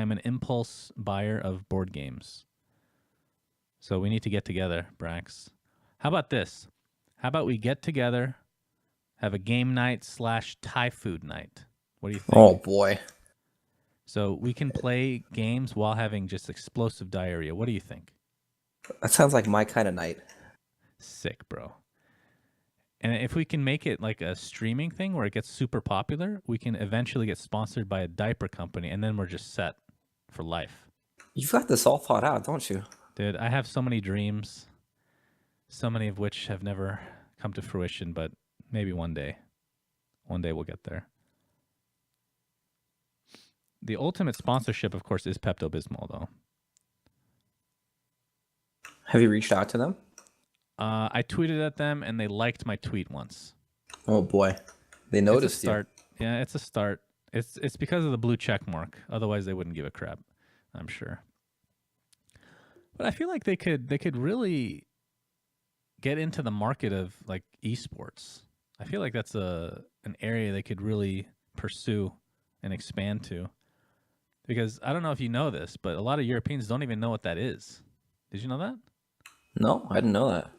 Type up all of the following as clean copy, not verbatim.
I'm an impulse buyer of board games. So we need to get together, Brax. How about this? How about we get together, have a game night / Thai food night? What do you think? Oh, boy. So we can play games while having just explosive diarrhea. What do you think? That sounds like my kind of night. Sick, bro. And if we can make it like a streaming thing where it gets super popular, we can eventually get sponsored by a diaper company, and then we're just set for life. You've got this all thought out, don't you? Dude, I have so many dreams, so many of which have never come to fruition, but maybe one day. One day we'll get there. The ultimate sponsorship, of course, is Pepto-Bismol, though. Have you reached out to them? I tweeted at them, and they liked my tweet once. Oh, boy. They noticed It's a start. You. Yeah, it's a start. It's because of the blue check mark. Otherwise, they wouldn't give a crap, I'm sure. But I feel like they could really get into the market of like esports. I feel like that's an area they could really pursue and expand to. Because I don't know if you know this, but a lot of Europeans don't even know what that is. Did you know that? No, I didn't know that.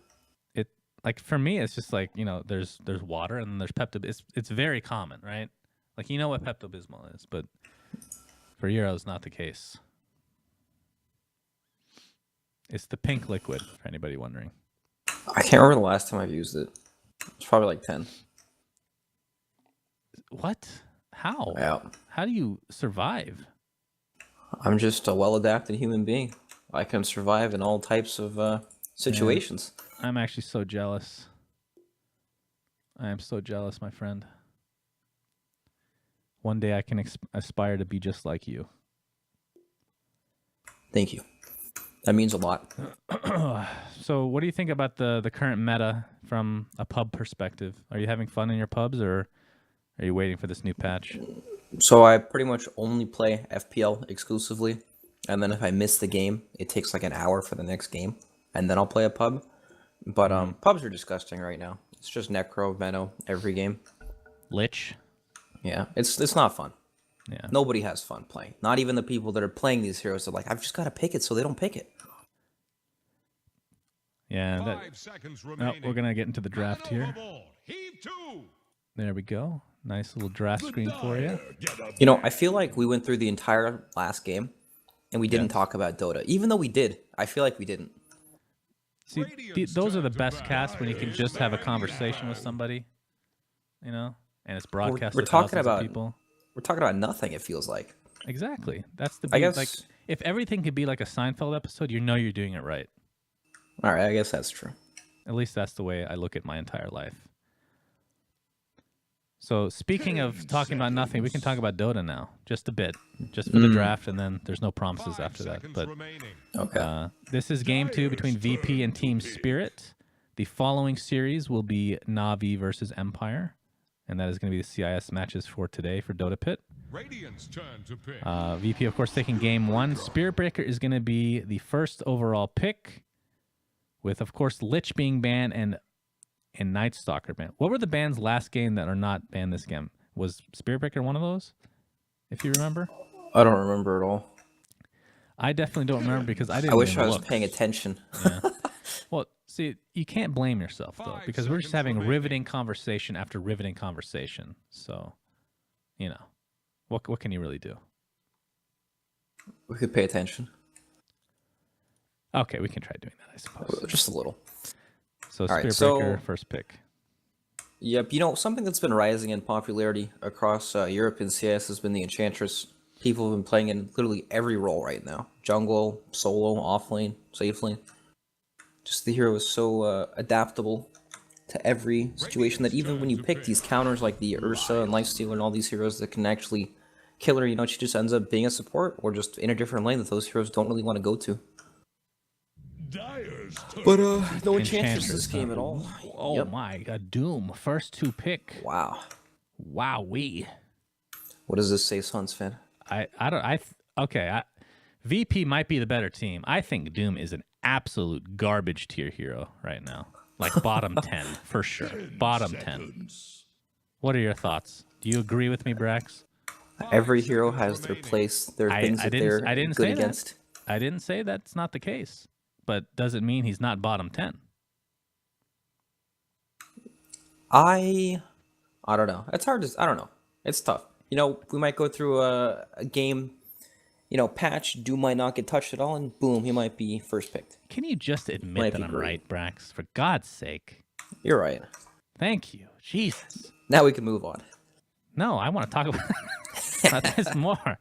Like for me, it's just like, you know, there's water and then there's Pepto. It's very common, right? Like you know what Pepto-Bismol is, but for Euros, not the case. It's the pink liquid, for anybody wondering. I can't remember the last time I've used it. It's probably like 10. What? How? Yeah. How do you survive? I'm just a well-adapted human being. I can survive in all types of situations. Yeah. I'm actually so jealous. I am so jealous, my friend. One day I can aspire to be just like you. Thank you. That means a lot. So what do you think about the current meta from a pub perspective? Are you having fun in your pubs, or are you waiting for this new patch? So I pretty much only play FPL exclusively. And then if I miss the game, it takes like an hour for the next game. And then I'll play a pub. But pubs are disgusting right now. It's just Necro, Veno, every game. Lich? Yeah, it's not fun. Yeah. Nobody has fun playing. Not even the people that are playing these heroes are like, I've just got to pick it, so they don't pick it. Yeah, we're going to get into the draft here. There we go. Nice little draft screen for you. You know, I feel like we went through the entire last game, and we didn't talk about Dota. Even though we did, I feel like we didn't. See, those are the best casts when you can just have a conversation with somebody, you know, and it's broadcast to thousands of people. We're talking about nothing, it feels like. Exactly. That's the I guess, like, if everything could be like a Seinfeld episode, you know you're doing it right. All right, I guess that's true. At least that's the way I look at my entire life. So speaking of talking about nothing, we can talk about Dota now, just a bit, just for the draft, and then there's no promises after that. But okay, this is game 2 between VP and Team Spirit. The following series will be Na'Vi versus Empire, and that is going to be the CIS matches for today for DotaPit. VP, of course, taking game 1. Spirit Breaker is going to be the first overall pick, with, of course, Lich being banned and Night Stalker banned. What were the bans last game that are not banned this game? Was Spirit Breaker one of those, if you remember? I don't remember at all. I definitely don't remember because I didn't. I wish I was paying attention. Yeah. Well, see, you can't blame yourself though, because we're just having riveting conversation after riveting conversation. So, you know, what can you really do? We could pay attention. Okay, we can try doing that, I suppose. Just a little. So Spirit Breaker, first pick. Yep, you know, something that's been rising in popularity across Europe and CIS has been the Enchantress. People have been playing in literally every role right now. Jungle, solo, offlane, safe lane. Just the hero is so adaptable to every situation that even when you pick these counters like the Ursa and Lifestealer and all these heroes that can actually kill her, you know, she just ends up being a support or just in a different lane that those heroes don't really want to go to. But no Enchantress this game at all. Oh my god, Doom, first 2 pick. Wow. Wowee. What does this say, Suns fan? VP might be the better team. I think Doom is an absolute garbage tier hero right now. Like bottom 10 for sure. Bottom 10. What are your thoughts? Do you agree with me, Brax? Every hero has their place. There are things that they're I didn't good say against. that. I didn't say that's not the case, but does it mean he's not bottom 10? I don't know. It's hard to. I don't know. It's tough. You know, we might go through a game. You know, patch Doom might not get touched at all, and boom, he might be first picked. Can you just admit Might that be I'm great. right, Brax? For God's sake. You're right. Thank you. Jesus. Now we can move on. No, I want to talk about this more.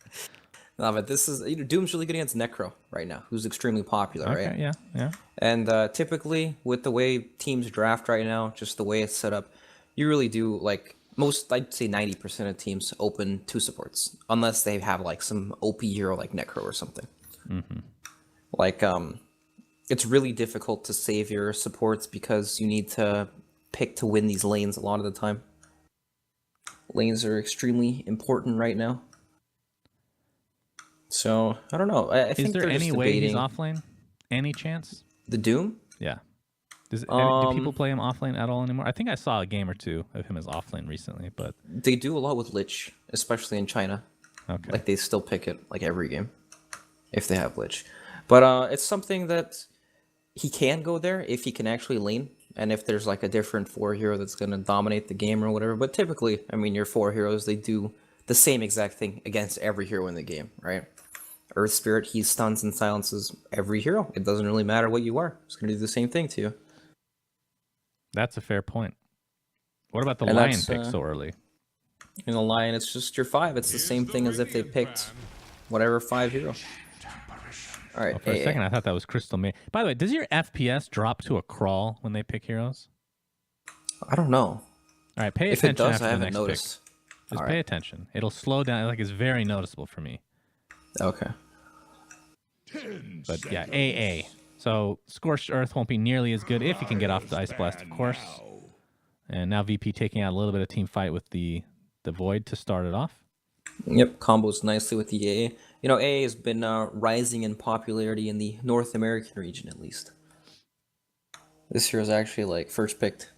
No, but this is Doom's really good against Necro right now, who's extremely popular, Okay, right? yeah. And typically, with the way teams draft right now, just the way it's set up, you really do like most. I'd say 90% of teams open 2 supports, unless they have like some OP hero like Necro or something. Like it's really difficult to save your supports because you need to pick to win these lanes a lot of the time. Lanes are extremely important right now. So I don't know. I think Is there they're any just way he's debating off lane? Any chance? the Doom. Yeah. Do people play him off lane at all anymore? I think I saw a game or two of him as off lane recently, but They do a lot with Lich, especially in China. okay. Like they still pick it like every game if they have Lich. But it's something that he can go there if he can actually lane and if there's like a different 4 hero that's going to dominate the game or whatever. But typically, I mean, your 4 heroes, they do the same exact thing against every hero in the game, right? Earth Spirit, he stuns and silences every hero. It doesn't really matter what you are. It's going to do the same thing to you. That's a fair point. What about the And lion that's, pick so early? In a Lion, it's just your 5. It's the same thing as if they picked whatever 5 hero. All right. Well, for a second, I thought that was Crystal May. By the way, does your FPS drop to a crawl when they pick heroes? I don't know. All right, pay If it attention does, after I the haven't next noticed. pick. Just pay attention. It'll slow down. Like it's very noticeable for me. Okay. But yeah, AA. So Scorched Earth won't be nearly as good if you can get off the Ice Blast, of course. And now VP taking out a little bit of team fight with the Void to start it off. Yep, combos nicely with the AA. You know, AA has been rising in popularity in the North American region, at least. This hero is actually like first picked.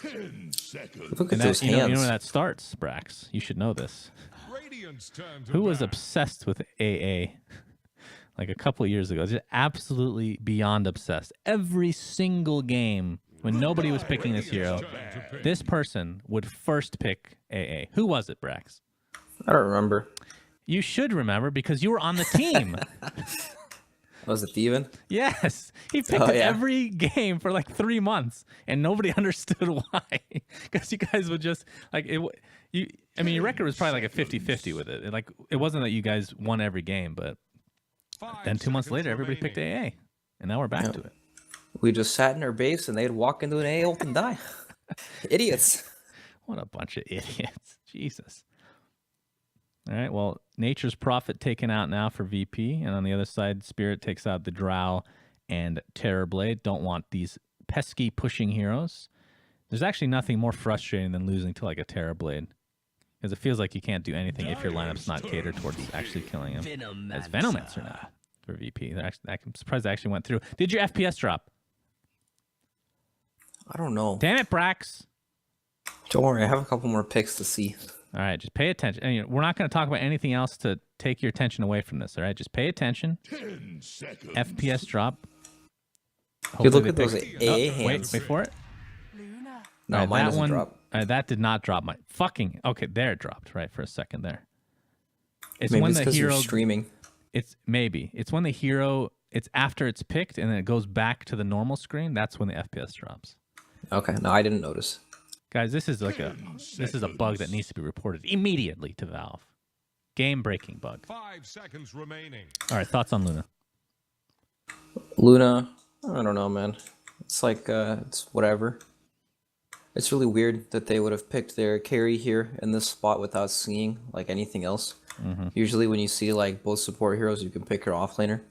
10 seconds. Look at And those that, you know hands. where that starts, Brax. You should know this. Who was obsessed with AA like a couple of years ago? Just absolutely beyond obsessed. Every single game when nobody was picking this hero, this person would first pick AA. Who was it, Brax? I don't remember. You should remember because you were on the team. Was it Steven? Yes, he picked Oh, it yeah. every game for like 3 months, and nobody understood why. Because you guys would just like it. I mean, your record was probably like a 50-50 with it. Like it wasn't that you guys won every game, but then 2 months later, everybody picked AA, and now we're back to it. We just sat in our base and they'd walk into an AA ult and die. Idiots. What a bunch of idiots! Jesus. All right. Well, Nature's Prophet taken out now for VP, and on the other side, Spirit takes out the Drow and Terrorblade. Don't want these pesky pushing heroes. There's actually nothing more frustrating than losing to like a Terrorblade, because it feels like you can't do anything if your lineup's not catered towards actually killing him. As Venomancer now for VP. I'm surprised they actually went through. Did your FPS drop? I don't know. Damn it, Brax. Don't worry, I have a couple more picks to see. All right, just pay attention. And, we're not going to talk about anything else to take your attention away from this. All right, just pay attention. 10 seconds. FPS drop. Dude, look Hopefully at they those pick- AA Oh, hands. Wait for it. No, All right, mine that doesn't one, drop. that did not drop. My fucking okay. There it dropped. Right for a second there. It's Maybe when it's the because you're hero. streaming. It's when the hero. It's after it's picked and then it goes back to the normal screen. That's when the FPS drops. Okay, no, I didn't notice. Guys, this is like a bug that needs to be reported immediately to Valve. Game breaking bug. 5 seconds remaining. All right, thoughts on Luna? Luna, I don't know, man. It's like, it's whatever. It's really weird that they would have picked their carry here in this spot without seeing like anything else. Usually when you see like both support heroes, you can pick your offlaner.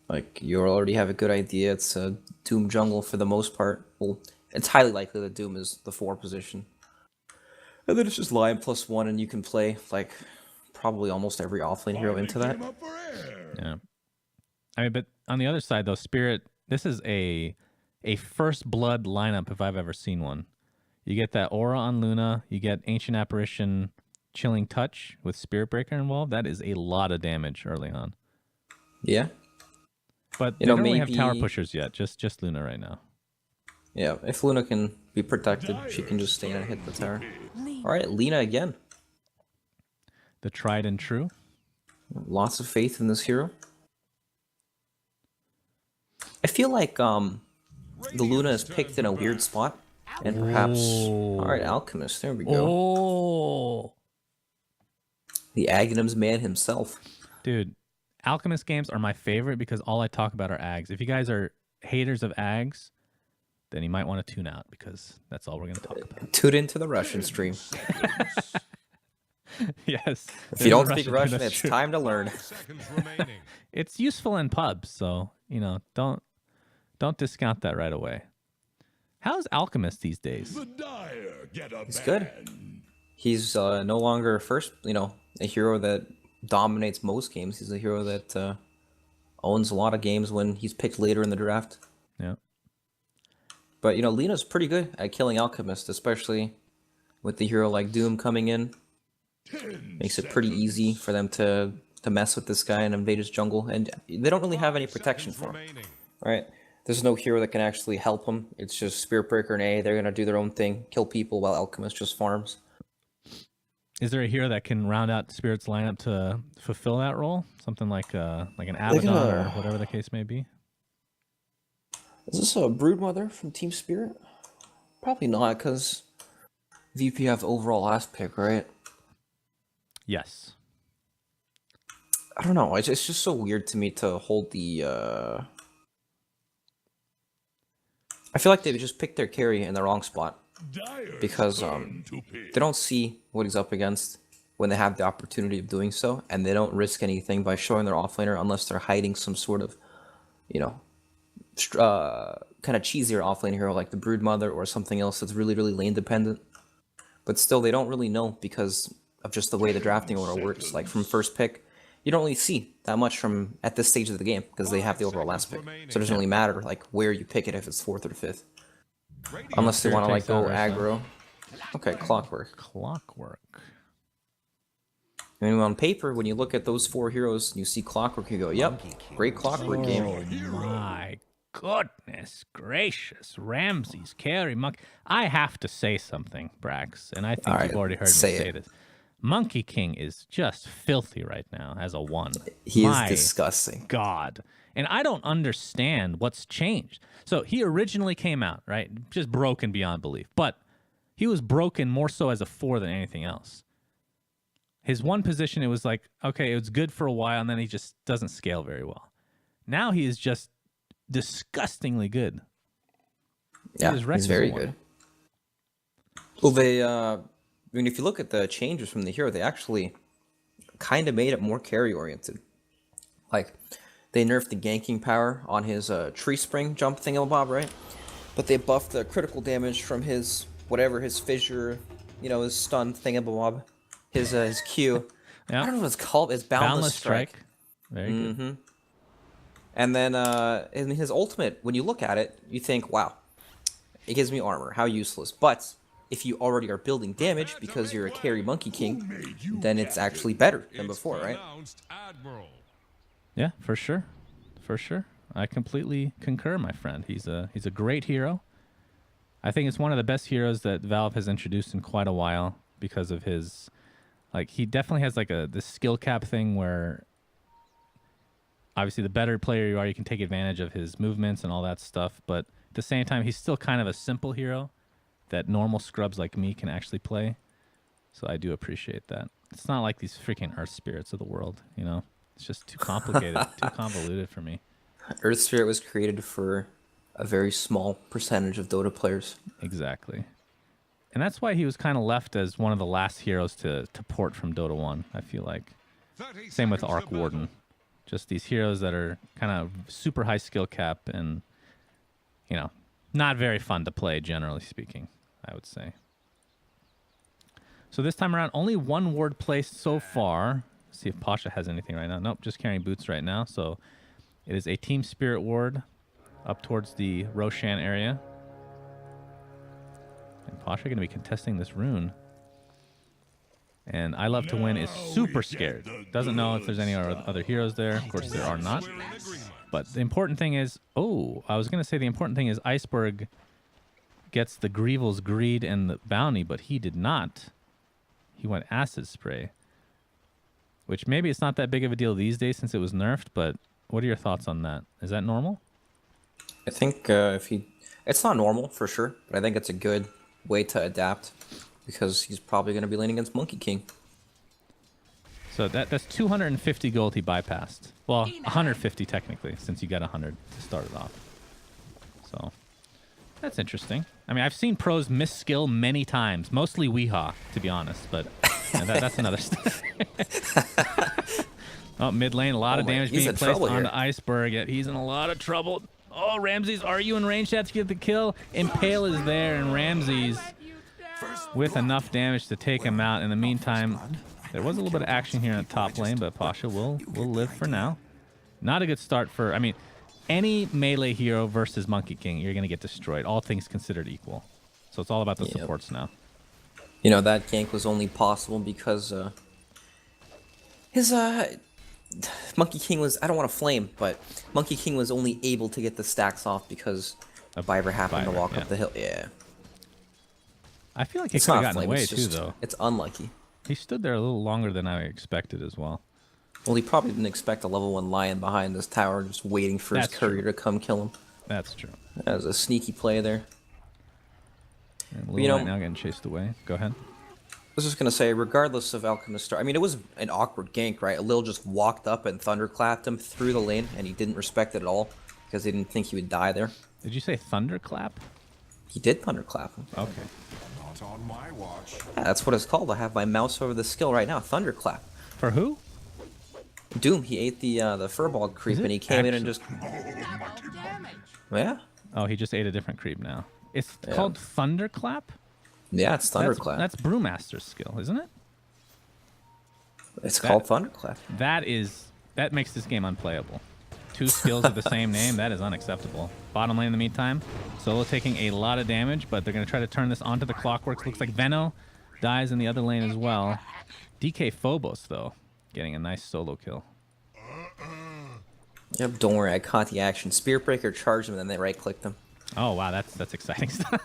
Like you already have a good idea. It's a Doom jungle for the most part. Well, it's highly likely that Doom is the 4 position. And then it's just Lion +1 and you can play like probably almost every offlane hero into that. Came up for air. Yeah. I mean, but on the other side though, Spirit. This is a first blood lineup if I've ever seen one. You get that aura on Luna. You get Ancient Apparition Chilling Touch with Spirit Breaker involved. That is a lot of damage early on. Yeah. But You they know, don't really have tower maybe- pushers yet. Just Luna right now. Yeah, if Luna can be protected, she can just stand and hit the tower. All right, Lina again. The tried and true. Lots of faith in this hero. I feel like the Luna is picked in a weird spot, and perhaps. All right, Alchemist. There we go. Oh, The Aghanim's man himself. dude, Alchemist games are my favorite because all I talk about are ags. If you guys are haters of ags, then you might want to tune out because that's all we're going to talk about. Tune into the Russian stream. Yes. If you don't speak Russian, it's time to learn. Seconds remaining. It's useful in pubs, so don't discount that right away. How's Alchemist these days? The Dire get a He's good. He's no longer a hero that dominates most games. He's a hero that owns a lot of games when he's picked later in the draft. Yeah. But Lina's pretty good at killing Alchemist, especially with the hero like Doom coming in. Makes it pretty easy for them to mess with this guy and invade his jungle, and they don't really have any protection for him. Remaining. Right? There's no hero that can actually help him. It's just Spirit Breaker and A. They're gonna do their own thing, kill people while Alchemist just farms. Is there a hero that can round out Spirit's lineup to fulfill that role? Something like an Abaddon or whatever the case may be? Is this a Broodmother from Team Spirit? Probably not, because VP have overall last pick, right? Yes. I don't know. It's just so weird to me to hold the. I feel like they just picked their carry in the wrong spot Dire because turn to pit. they don't see what he's up against when they have the opportunity of doing so, and they don't risk anything by showing their offlaner unless they're hiding some sort of, kind of cheesier offlane hero like the Broodmother or something else that's really, really lane dependent. But still, they don't really know because of just the way the drafting order works. Like from first pick, you don't really see that much from at this stage of the game because they have the overall last pick. So it doesn't really matter like where you pick it if it's 4th or 5th, unless they want to like go aggro. Okay, Clockwork. Clockwork. I mean, on paper, when you look at those 4 heroes, you see Clockwork, you go, "Yep, great Clockwork game." Oh my goodness gracious. Ramsey's carry Monkey. I have to say something, Brax, and I think All you've right, already heard me say say it. this. Monkey King is just filthy right now as a 1. He My is disgusting. God. And I don't understand what's changed. So he originally came out, right? Just broken beyond belief. But he was broken more so as a 4 than anything else. His one position, it was like, okay, it was good for a while, and then he just doesn't scale very well. Now he is just disgustingly good. Yeah, is wrecked he's as very a 1. good. Well, they, I mean, if you look at the changes from the hero, they actually kind of made it more carry-oriented. Like, they nerfed the ganking power on his tree spring jump thingamabob, right? But they buffed the critical damage from his, whatever, his fissure, his stun thingamabob, his Q. Yeah. I don't know what it's called. It's Boundless Strike. Very good. And then in his ultimate, when you look at it, you think, wow, it gives me armor. How useless. But if you already are building damage because you're a carry Monkey King, then it's actually better than before, right? Pronounced Admiral. Yeah, for sure. For sure. I completely concur, my friend. He's a great hero. I think it's one of the best heroes that Valve has introduced in quite a while because of his, like, he definitely has like this skill cap thing where obviously the better player you are, you can take advantage of his movements and all that stuff, but at the same time, he's still kind of a simple hero that normal scrubs like me can actually play. So I do appreciate that. It's not like these freaking Earth Spirits of the world, It's just too complicated, too convoluted for me. Earth Spirit was created for a very small percentage of Dota players. Exactly. And that's why he was kind of left as one of the last heroes to port from Dota 1, I feel like. 30 Same with seconds Arc to Warden. battle. Just these heroes that are kind of super high skill cap and, not very fun to play, generally speaking, I would say. So this time around, only 1 ward placed so far. Let's see if Pasha has anything right now. Nope, just carrying boots right now. So it is a Team Spirit ward up towards the Roshan area. And Pasha going to be contesting this rune. And I Love to Win is super scared. Doesn't know if there's any other heroes there. Of course, there are not. But the important thing is... Oh, I was going to say the important thing is Iceberg gets the Greevil's Greed and the Bounty, but he did not. He went Acid Spray. Which maybe it's not that big of a deal these days since it was nerfed, but what are your thoughts on that? Is that normal? I think if he... It's not normal, for sure, but I think it's a good way to adapt because he's probably going to be leaning against Monkey King. So that's 250 gold he bypassed. Well, 150 technically, since you got 100 to start it off. So that's interesting. I mean, I've seen pros miss skill many times, mostly Weehaw, to be honest, but that's another story. Oh, mid lane, a lot of damage being placed onto Iceberg, yet he's in a lot of trouble. Oh, Ramses, are you in range to get the kill? Impale is there, and Ramses with enough damage to take him out. In the meantime, there was a little bit of action here in the top lane, but Pasha will live for now. Not a good start for... I mean, any melee hero versus Monkey King, you're going to get destroyed, all things considered equal. So it's all about the supports now. You know, that gank was only possible because his Monkey King was... I don't want to flame, but Monkey King was only able to get the stacks off because Viper happened to walk up the hill. Yeah. I feel like he could have gotten away too, though. It's unlucky. He stood there a little longer than I expected as well. Well, he probably didn't expect a level 1 lion behind this tower just waiting for his courier to come kill him. That's true. That was a sneaky play there. And Lil right now getting chased away. Go ahead. I was just going to say, regardless of Alchemist Star, I mean, it was an awkward gank, right? Lil just walked up and thunderclapped him through the lane, and he didn't respect it at all because he didn't think he would die there. Did you say thunderclap? He did thunderclap him. Okay. Not on my watch. Yeah, that's what it's called. I have my mouse over the skill right now. Thunderclap. For who? Doom. He ate the furball creep, and he came in and just... Yeah. Oh, he just ate a different creep now. It's called Thunderclap? Yeah, it's Thunderclap. That's Brewmaster's skill, isn't it? It's called Thunderclap. That makes this game unplayable. Two skills with the same name, that is unacceptable. Bottom lane in the meantime, Solo taking a lot of damage, but they're going to try to turn this onto the Clockworks. Looks like Venno dies in the other lane as well. DK Phobos, though, getting a nice solo kill. Yep, don't worry, I caught the action. Spearbreaker charged him, and then they right-clicked him. Oh, wow, that's exciting stuff.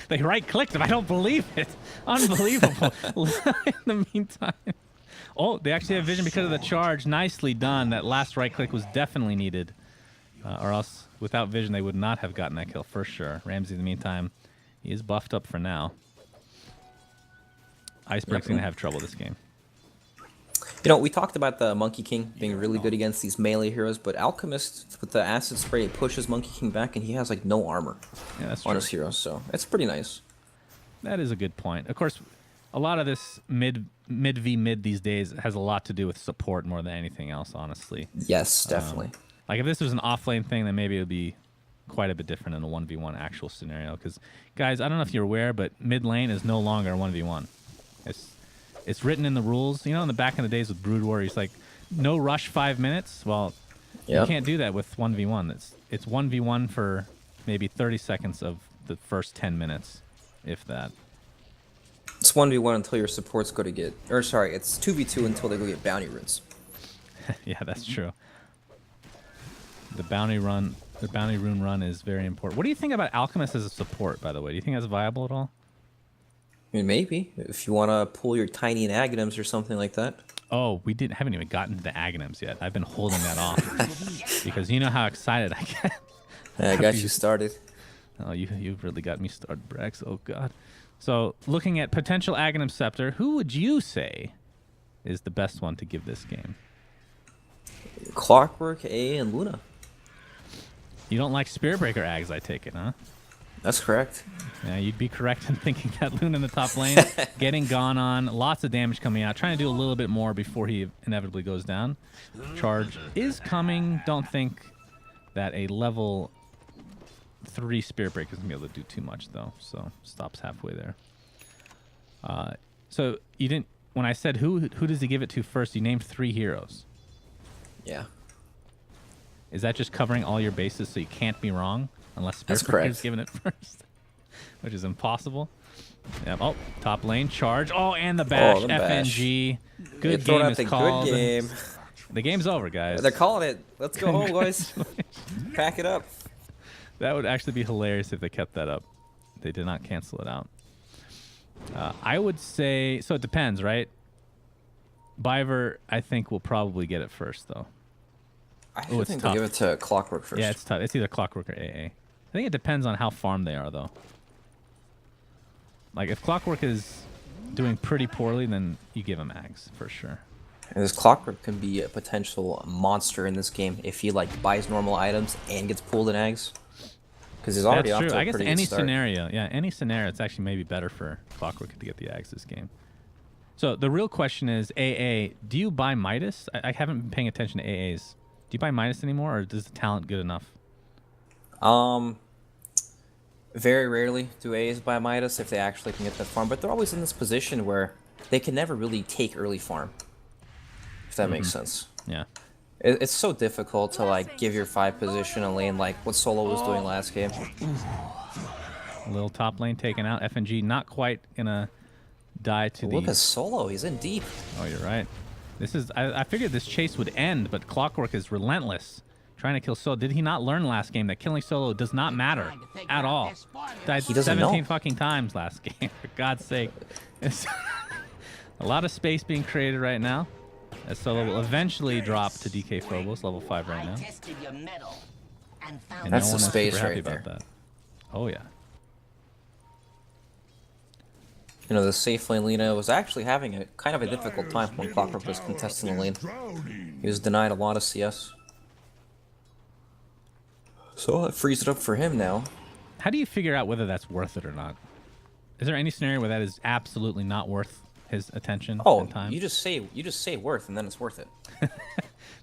They right-clicked him. I don't believe it. Unbelievable. In the meantime. Oh, they actually have vision because of the charge. Nicely done. That last right-click was definitely needed. Or else, without vision, they would not have gotten that kill for sure. Ramsey, in the meantime, he is buffed up for now. Iceberg's going to have trouble this game. You know, we talked about the Monkey King being really good against these melee heroes, but Alchemist, with the Acid Spray, pushes Monkey King back, and he has, like, no armor on his heroes, so it's pretty nice. That is a good point. Of course, a lot of this mid v mid these days has a lot to do with support more than anything else, honestly. Yes, definitely. Like, if this was an off-lane thing, then maybe it would be quite a bit different in a 1v1 actual scenario. Because, guys, I don't know if you're aware, but mid lane is no longer a 1v1. It's written in the rules. You know, in the back in the days with Brood Warriors, like, no rush 5 minutes. Well, you can't do that with 1v1. It's 1v1 for maybe 30 seconds of the first 10 minutes, if that. It's 1v1 until your supports go to get... Or, sorry, it's 2v2 until they go get bounty runes. Yeah, that's true. The bounty rune run is very important. What do you think about Alchemist as a support, by the way? Do you think that's viable at all? I mean, maybe. If you want to pull your tiny Aghanims or something like that. Oh, we haven't even gotten to the Aghanims yet. I've been holding that off. Because you know how excited I get. I got you started. Oh, you've really got me started, Brax. Oh, God. So, looking at potential Aghanim Scepter, who would you say is the best one to give this game? Clockwork, A, and Luna. You don't like Spearbreaker Ags, I take it, huh? That's correct. Yeah, you'd be correct in thinking that Luna in the top lane, getting gone on, lots of damage coming out, trying to do a little bit more before he inevitably goes down. Charge is coming. Don't think that a level 3 Spearbreaker is going to be able to do too much, though, so stops halfway there. So you didn't... When I said who does he give it to first, you named 3 heroes. Yeah. Is that just covering all your bases so you can't be wrong? Unless Spearbreaker is giving it first, which is impossible. Yep. Oh, top lane charge. Oh, and the bash. the bash. FNG. You're Good throwing game out is the called. good game. The game's over, guys. They're calling it. Let's go home, boys. Pack it up. That would actually be hilarious if they kept that up. They did not cancel it out. I would say, so it depends, right? Biver, I think, will probably get it first, though. I think they'll give it to Clockwork first. Yeah, it's tough. It's either Clockwork or AA. I think it depends on how farmed they are, though. Like, if Clockwork is doing pretty poorly, then you give him Ags, for sure. And this Clockwork can be a potential monster in this game if he, like, buys normal items and gets pulled in Ags. Because he's already That's off true. to a I guess pretty any good start. scenario, any scenario, it's actually maybe better for Clockwork to get the Ags this game. So the real question is, AA, do you buy Midas? I haven't been paying attention to AAs. Do you buy Midas anymore, or is the talent good enough? Very rarely do A's buy Midas if they actually can get that farm, but they're always in this position where they can never really take early farm. If that makes sense. Yeah. It's so difficult to, like, give your 5 position a lane like what Solo was doing last game. A little top lane taken out. FNG not quite gonna die to Look the... at Solo, he's in deep. Oh, you're right. This is... I figured this chase would end, but Clockwork is relentless. Trying to kill Solo. Did he not learn last game that killing Solo does not matter at all? Died He doesn't 17 know. fucking times last game, for God's sake. It's a lot of space being created right now. As Solo will eventually drop to DK Phobos, level 5 right now. And That's no one the is space super happy right about that. Oh, yeah. You know, the safe lane Lena was actually having a kind of a difficult time when Clockwork was contesting the lane. He was denied a lot of CS. So it frees it up for him now. How do you figure out whether that's worth it or not? Is there any scenario where that is absolutely not worth his attention and time? you just say worth and then it's worth it.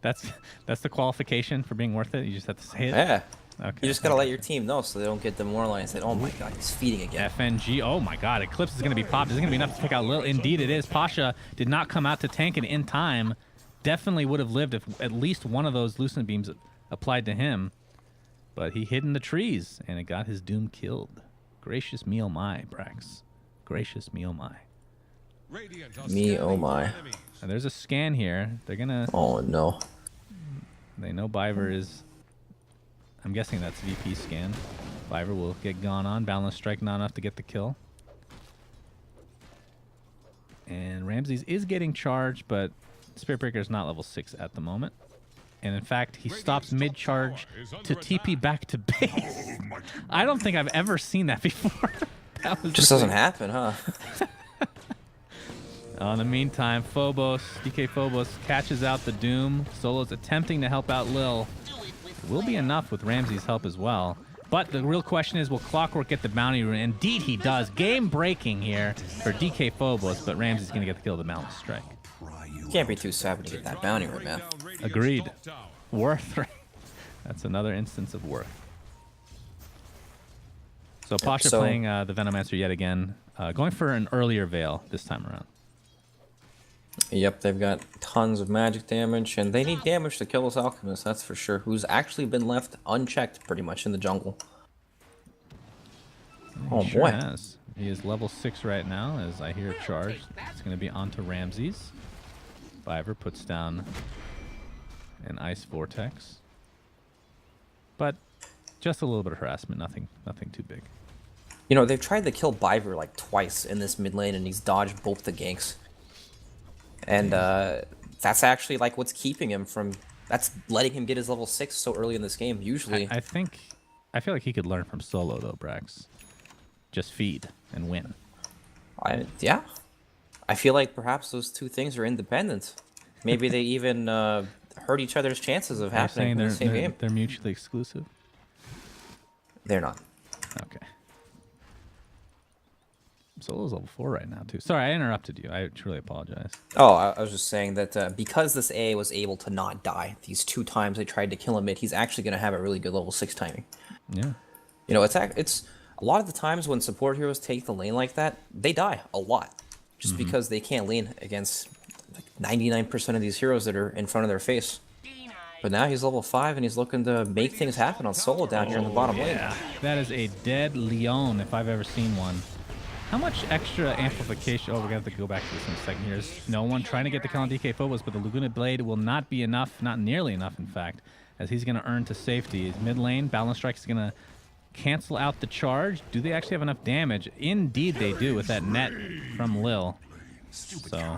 That's the qualification for being worth it. You just have to say it. Yeah. Okay. You just gotta let your team know so they don't get demoralized. And, oh my god, he's feeding again. FNG. Oh my God. Eclipse is going to be popped. Is it going to be enough to take out Lil? Indeed it is. Pasha did not come out to tank it in time. Definitely would have lived if at least one of those Lucent Beams applied to him. But he hid in the trees and it got his Doom killed. Gracious me oh my, Brax. Gracious me oh my. Me, oh my. And there's a scan here. They're going to... Oh no. They know Biver is... I'm guessing that's VP scan. Biver will get gone on. Balance strike not enough to get the kill. And Ramses is getting charged, but Spirit Breaker is not level 6 at the moment. And in fact, he stops mid-charge to TP back to base. I don't think I've ever seen that before. That was Just doesn't happen, huh? In the meantime, Phobos, DK Phobos catches out the Doom. Solo's attempting to help out Lil. It will be enough with Ramsey's help as well. But the real question is, will Clockwork get the bounty rune? Indeed he does. Game breaking here for DK Phobos, but Ramsey's going to get the kill with the Balance Strike. Can't be too savage to get that bounty rune, man. Agreed. Worth, right? That's another instance of worth. So Pasha playing the Venomancer yet again. Going for an earlier Veil this time around. Yep, they've got tons of magic damage, and they need damage to kill this Alchemist, that's for sure, who's actually been left unchecked pretty much in the jungle. Oh He sure boy. has. He is level 6 right now, as I hear a charge. It's going to be onto Ramses. Biver puts down an Ice Vortex. But just a little bit of harassment, nothing too big. You know, they've tried to kill Biver like twice in this mid lane, and he's dodged both the ganks. And that's actually like what's keeping him from... That's letting him get his level 6 so early in this game, usually. I feel like he could learn from Solo, though, Brax. Just feed and win. Yeah. I feel like perhaps those two things are independent. Maybe they even hurt each other's chances of happening in the same game. They're mutually exclusive? They're not. Okay. Solo's level 4 right now, too. Sorry, I interrupted you. I truly apologize. Oh, I was just saying that because this A was able to not die these 2 times they tried to kill him, he's actually going to have a really good level 6 timing. Yeah. You know, it's a lot of the times when support heroes take the lane like that, they die a lot. Just because they can't lane against like 99% of these heroes that are in front of their face. But now he's level 5 and he's looking to make things happen on Solo down here in the bottom lane. That is a dead Leon if I've ever seen one. How much extra amplification? Oh, we're going to have to go back to this in a second here. There's no one trying to get the kill on DK Phobos, but the Laguna Blade will not be enough, not nearly enough, in fact, as he's going to earn to safety. His mid lane, Balance Strike is going to cancel out the charge. Do they actually have enough damage? Indeed they do with that net from Lil. So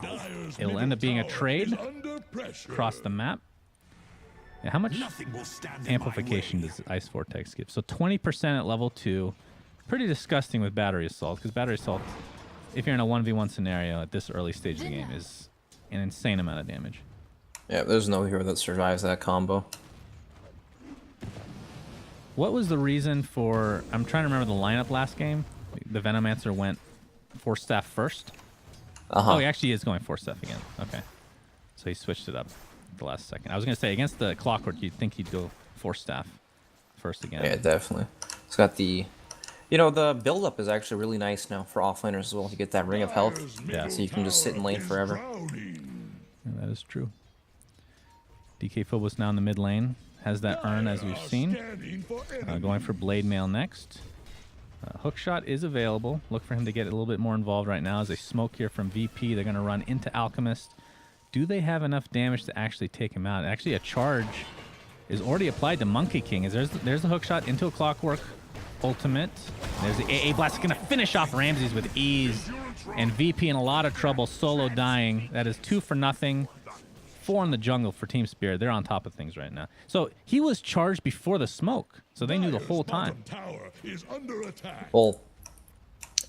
it'll end up being a trade across the map. Yeah, how much amplification does Ice Vortex give? So 20% at level 2. Pretty disgusting with Battery Assault, because Battery Assault, if you're in a 1v1 scenario at this early stage of the game, is an insane amount of damage. Yeah, there's no hero that survives that combo. What was the reason for... I'm trying to remember the lineup last game. The Venomancer went Force Staff first. Oh, he actually is going Force Staff again. Okay. So he switched it up the last second. I was going to say, against the Clockwork, you'd think he'd go Force Staff first again. Yeah, definitely. It's got the... You know, the build-up is actually really nice now for offlaners as well. You get that Ring of Health, Yeah. so you can just sit in lane forever. Yeah, that is true. DK Phobos now in the mid lane. Has that urn, as we've seen. Going for Blade Mail next. Hookshot is available. Look for him to get a little bit more involved right now. As they smoke here from VP, they're going to run into Alchemist. Do they have enough damage to actually take him out? Actually, a charge is already applied to Monkey King. There's the hookshot into a Clockwork ultimate. There's the AA Blast. Going to finish off Ramses with ease. And VP in a lot of trouble, solo dying. That is 2 for nothing. 4 in the jungle for Team Spirit. They're on top of things right now. So he was charged before the smoke. So they knew the whole time. Well,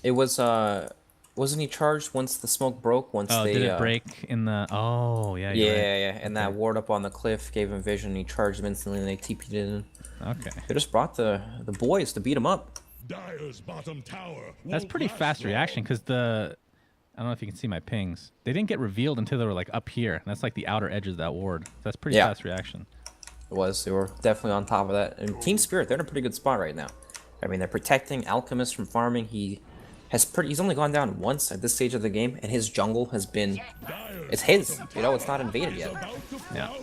it was, wasn't he charged once the smoke broke? Once they, did it break in the... Oh, yeah. Yeah, right. yeah. And that ward up on the cliff gave him vision. And he charged him instantly and they TP'd it in. Okay. They just brought the boys to beat him up. That's pretty fast reaction because the... I don't know if you can see my pings. They didn't get revealed until they were like up here. And that's like the outer edges of that ward. That's pretty fast reaction. It was. They were definitely on top of that. And Team Spirit, they're in a pretty good spot right now. I mean, they're protecting Alchemist from farming. He's only gone down once at this stage of the game, and his jungle has been... It's his. You know, it's not invaded yet. Yeah.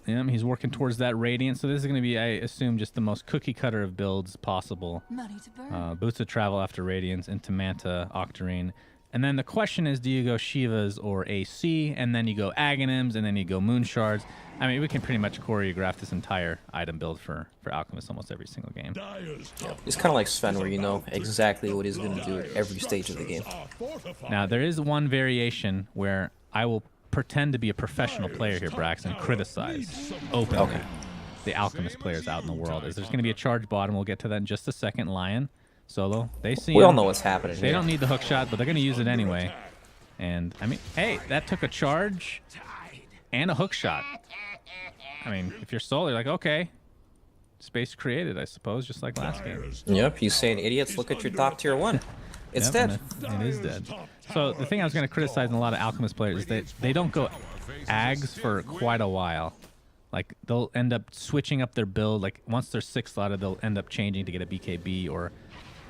He's working towards that Radiant, so this is going to be, I assume, just the most cookie cutter of builds possible. Boots of Travel after Radiance into Manta, Octarine. And then the question is, do you go Shivas or AC, and then you go Aghanims, and then you go Moon Shards? I mean, we can pretty much choreograph this entire item build for Alchemist almost every single game. Yeah. It's kind of like Sven, where you know exactly what he's going to do at every stage of the game. Now, there is one variation where I will pretend to be a professional player here, Brax, and criticize openly the Alchemist players out in the world. There's going to be a charge bottom. We'll get to that in just a second. Lion, Solo, they see We all know what's happening They here. don't need the hook shot, but they're going to use it anyway. And, I mean, hey, that took a charge and a hook shot. I mean, if you're Solo, you're like, okay, space created, I suppose, just like last game. Yep, he's saying, idiots, look at your top tier 1. It's dead. It is dead. So the thing I was going to criticize in a lot of Alchemist players is that they don't go Ags for quite a while. Like, they'll end up switching up their build. Like, once they're 6 slotted, they'll end up changing to get a BKB or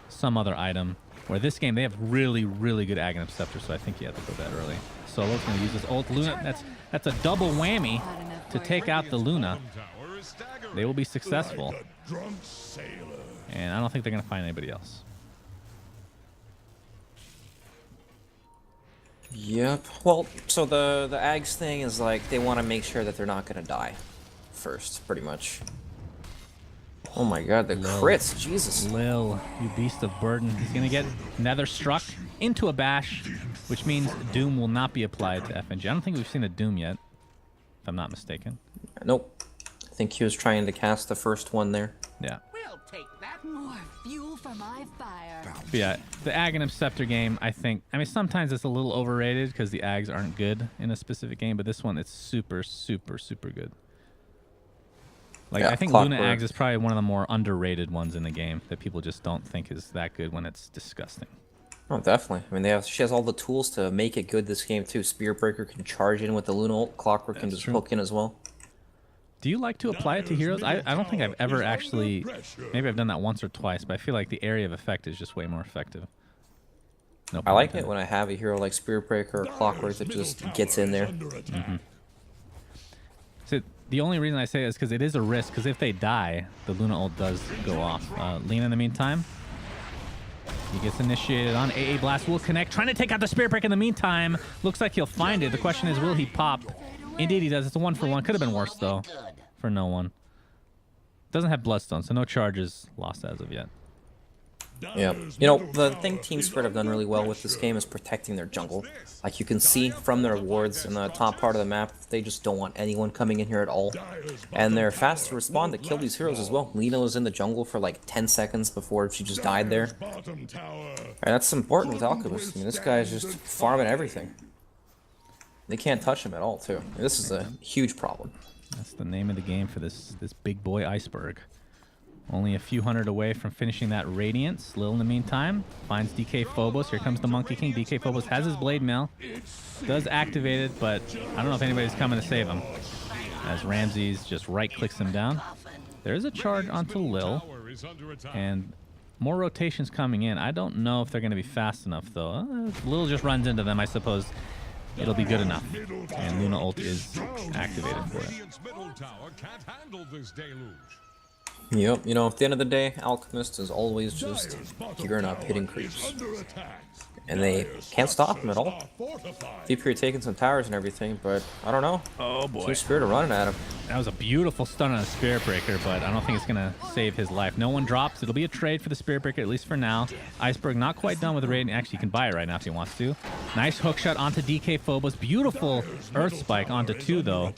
some other item. Where this game, they have really, really good Aghanim Scepter, so I think you have to go that early. Solo's going to use this ult. Luna, that's a double whammy to take out the Luna. They will be successful. And I don't think they're going to find anybody else. Yep. Well, so the Ags thing is like they want to make sure that they're not going to die first, pretty much. Oh my god, the crits, Jesus. Lil, you beast of burden. He's going to get Nether struck into a bash, which means Doom will not be applied to FNG. I don't think we've seen a Doom yet, if I'm not mistaken. Nope. I think he was trying to cast the first one there. Yeah. We'll take that. More fuel for my fire. But yeah, the Aghanim Scepter game, I mean, sometimes it's a little overrated because the Ags aren't good in a specific game, but this one, it's super, super, super good. Like, Yeah, I think Clockwork. Luna Ags is probably one of the more underrated ones in the game that people just don't think is that good when it's disgusting. Oh, definitely. I mean, she has all the tools to make it good this game, too. Spear Breaker can charge in with the Luna ult. Clockwork can just hook in as well. Do you like to apply it to heroes? I don't think I've ever actually... Maybe I've done that once or twice, but I feel like the area of effect is just way more effective. No I like it when I have a hero like Spear Breaker or Clockwork that just gets in there. So the only reason I say it is because it is a risk, because if they die, the Luna ult does go off. Lena, in the meantime, He gets initiated on. AA Blast will connect. Trying to take out the Spirit Break in the meantime. Looks like he'll find it. The question is, will he pop? Indeed he does. It's a 1-for-1. Could have been worse, though, for no one. Doesn't have Bloodstone, so no charges lost as of yet. Yeah. You know, the thing Team Spirit have done really well with this game is protecting their jungle. Like, you can see from their wards in the top part of the map, they just don't want anyone coming in here at all. And they're fast to respond to kill these heroes as well. Lina was in the jungle for like 10 seconds before she just died there. And that's important with Alchemist. I mean, this guy is just farming everything. They can't touch him at all, too. This is a huge problem. That's the name of the game for this big boy Iceberg. Only a few hundred away from finishing that Radiance. Lil, in the meantime, finds DK Phobos. Here comes the Monkey King. DK Phobos has his Blade Mail. Does activate it, but I don't know if anybody's coming to save him. As Ramses just right-clicks him down. There is a charge onto Lil. And more rotations coming in. I don't know if they're going to be fast enough, though. If Lil just runs into them, I suppose it'll be good enough. And Luna ult is activated for it. Yep, you know, at the end of the day, Alchemist is always just gearing up, hitting creeps. And they can't stop him at all. VP are taking some towers and everything, but I don't know. Oh boy. Team Spirit are running at him. That was a beautiful stun on a Spirit Breaker, but I don't think it's going to save his life. No one drops. It'll be a trade for the Spirit Breaker, at least for now. Iceberg not quite done with the raid. Actually, he can buy it right now if he wants to. Nice hook shot onto DK Phobos. Beautiful Earth Spike onto 2, though.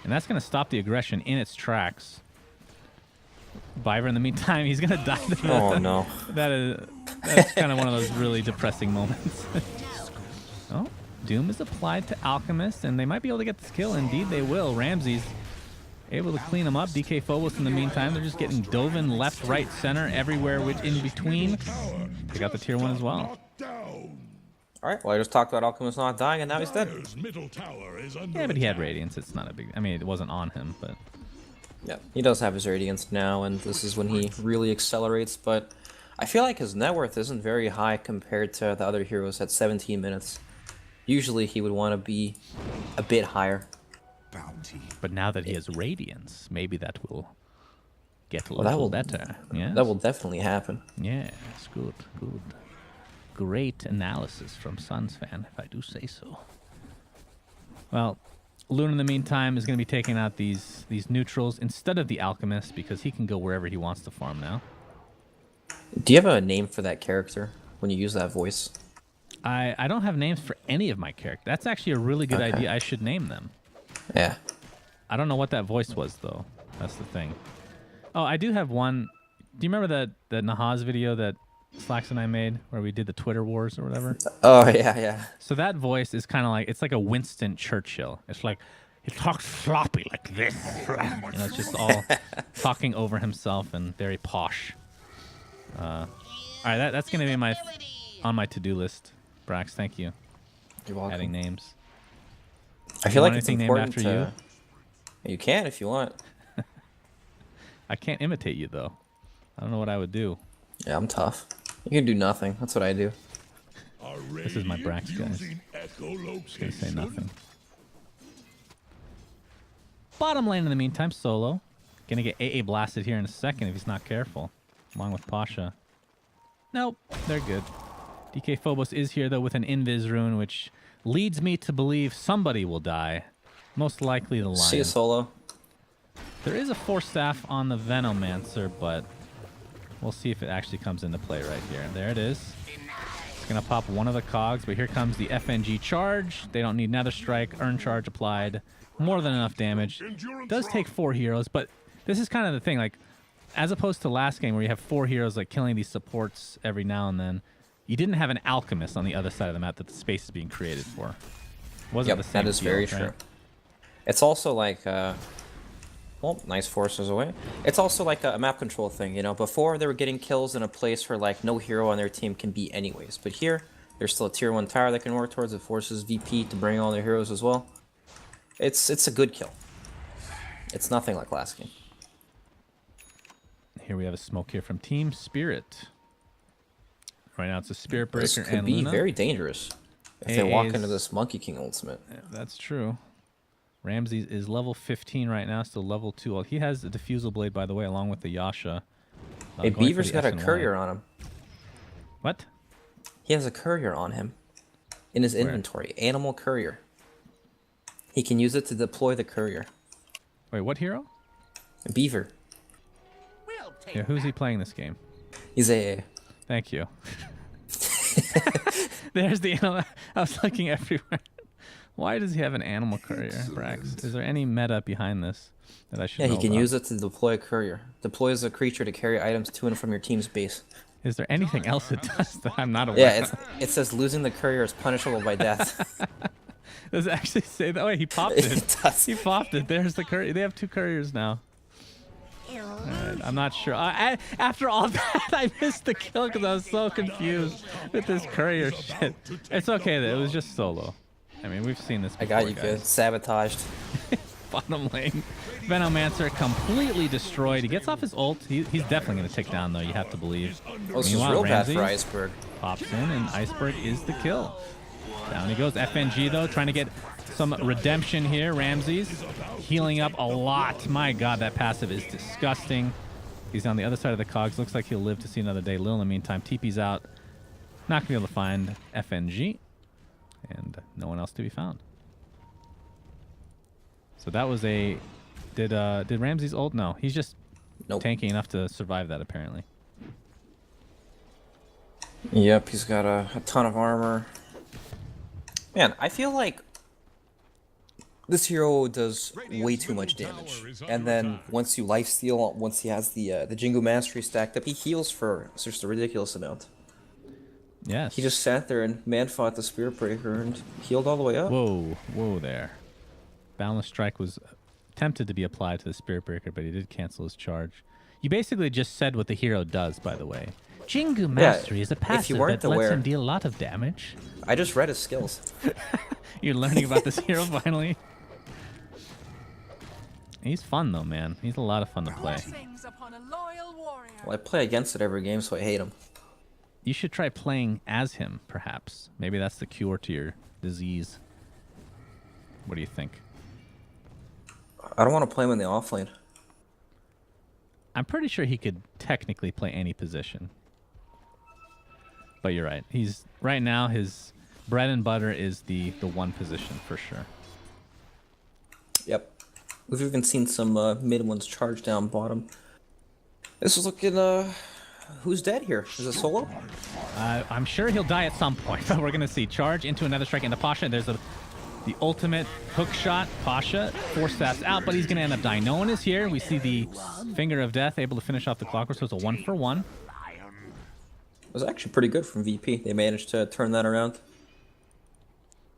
And that's going to stop the aggression in its tracks. Biver, in the meantime, he's going to die. Oh, no. That's kind of one of those really depressing moments. Oh, Doom is applied to Alchemist, and they might be able to get this kill. Indeed, they will. Ramses able to clean him up. DK Phobos, in the meantime, they're just getting Dovin left, right, center, everywhere in between. They got the tier 1 as well. Alright, well, I just talked about Alchemist not dying, and now he's dead. Yeah, but he had Radiance. It's not a big... I mean, it wasn't on him, but... Yeah, he does have his Radiance now, and this is when he really accelerates, but I feel like his net worth isn't very high compared to the other heroes at 17 minutes. Usually he would want to be a bit higher. But now that he has Radiance, maybe that will get a little better. Yeah, that will definitely happen. Yes, good. Great analysis from Suns fan, if I do say so. Well, Luna, in the meantime, is going to be taking out these neutrals instead of the Alchemist because he can go wherever he wants to farm now. Do you have a name for that character when you use that voice? I don't have names for any of my characters. That's actually a really good idea. I should name them. Yeah. I don't know what that voice was, though. That's the thing. Oh, I do have one. Do you remember that Nahaz video that Slacks and I made where we did the Twitter wars or whatever? Oh, yeah. So that voice is kind of like, it's like a Winston Churchill. It's like, he talks sloppy like this. You know, it's just all talking over himself and very posh. All right, that's going to be on my to-do list. Brax, thank you. You're welcome. Adding names. I feel like it's named important after you? You can if you want. I can't imitate you, though. I don't know what I would do. Yeah, I'm tough. You can do nothing. That's what I do. This is my Brax, guys. Just gonna say nothing. Bottom lane, in the meantime, solo. Gonna get AA blasted here in a second if he's not careful. Along with Pasha. Nope, they're good. DK Phobos is here, though, with an Invis rune, which leads me to believe somebody will die. Most likely the Lion. See a solo. There is a Force Staff on the Venomancer, but we'll see if it actually comes into play right here. And there it is. It's going to pop one of the cogs, but here comes the FNG charge. They don't need Nether Strike. Earn charge applied. More than enough damage. Does take 4 heroes, but this is kind of the thing. Like, as opposed to last game where you have 4 heroes like killing these supports every now and then, you didn't have an Alchemist on the other side of the map that the space is being created for. Wasn't the same that is deal, very right? true. It's also like... well, nice forces away. It's also like a map control thing, you know. Before, they were getting kills in a place where like no hero on their team can be anyways. But here, there's still a tier 1 tower that can work towards. It forces VP to bring all their heroes as well. It's a good kill. It's nothing like last game. Here we have a smoke here from Team Spirit. Right now it's a Spirit Breaker This could and be Luna. very dangerous if they walk into this Monkey King ultimate. Yeah, that's true. Ramses is level 15 right now, still level 2. Well, he has the Diffusal Blade, by the way, along with the Yasha. Hey, Going for Beaver's the got a SNY. courier on him. What? He has a courier on him in his Where? inventory. Animal courier. He can use it to deploy the courier. Wait, what hero? Beaver. Yeah, who's he playing this game? He's a. Thank you. There's the animal. I was looking everywhere. Why does he have an animal courier, Brax? Is there any meta behind this that I should Yeah, know he can about? use it to deploy a courier. Deploys a creature to carry items to and from your team's base. Is there anything else it does that I'm not aware Yeah, of? it says losing the courier is punishable by death. Does it actually say that? Oh, wait, he popped it. It does. He popped it. There's the courier. They have 2 couriers now. Alright, I'm not sure. After all that, I missed the kill because I was so confused with this courier shit. It's okay though. It was just solo. I mean, we've seen this I before, got you guys. good. Sabotaged. Bottom lane. Venomancer completely destroyed. He gets off his ult. He's definitely going to tick down, though, you have to believe. Oh, this is Meanwhile, real bad for Ramsey Iceberg. pops in, and Iceberg is the kill. Down he goes. FNG, though, trying to get some redemption here. Ramsey's healing up a lot. My God, that passive is disgusting. He's on the other side of the cogs. Looks like he'll live to see another day. Lil, in the meantime, TP's out. Not going to be able to find FNG. And no one else to be found. So that was a... Did Ramsey's ult? No, he's just Nope. tanky enough to survive that, apparently. Yep, he's got a ton of armor. Man, I feel like this hero does way too much damage. And then once you lifesteal, once he has the Jingu Mastery stacked up, he heals for just a ridiculous amount. Yes. He just sat there and man-fought the Spirit Breaker and healed all the way up. Whoa there. Boundless Strike was attempted to be applied to the Spirit Breaker, but he did cancel his charge. You basically just said what the hero does, by the way. Jingu Mastery is a if you passive weren't that lets aware- him deal a lot of damage. I just read his skills. You're learning about this hero finally. He's fun though, man. He's a lot of fun to play. Blessings upon a loyal warrior. Well, I play against it every game, so I hate him. You should try playing as him, perhaps. Maybe that's the cure to your disease. What do you think? I don't want to play him in the offlane. I'm pretty sure he could technically play any position. But you're right. He's right now his bread and butter is the one position for sure. Yep. We've even seen some mid ones charge down bottom. This is looking, who's dead here? Is it solo? I'm sure he'll die at some point, but we're gonna see charge into another strike into Pasha. There's the ultimate hook shot. Pasha force stats out, but he's gonna end up dying. No one is here. We see the finger of death able to finish off the clockwork, so it's a 1-for-1. It was actually pretty good from VP. They managed to turn that around.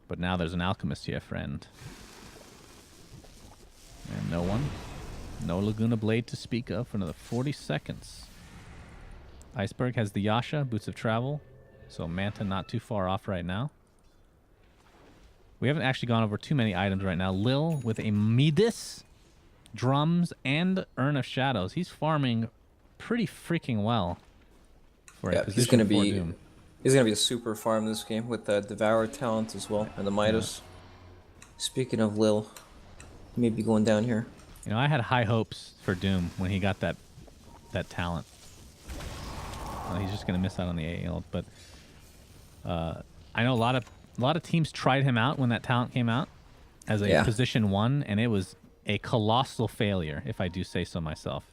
But now there's an alchemist here, friend. And no one. No Laguna Blade to speak of for another 40 seconds. Iceberg has the Yasha, Boots of Travel. So Manta not too far off right now. We haven't actually gone over too many items right now. Lil with a Midas, Drums, and Urn of Shadows. He's farming pretty freaking well. For a Yeah, position he's gonna for be Doom. he's gonna be a super farm this game with the Devour talent as well and the Midas. Speaking of Lil, he may be going down here. You know, I had high hopes for Doom when he got that talent. Well, he's just gonna miss out on the AA ult, but I know a lot of teams tried him out when that talent came out as a position 1, and it was a colossal failure, if I do say so myself.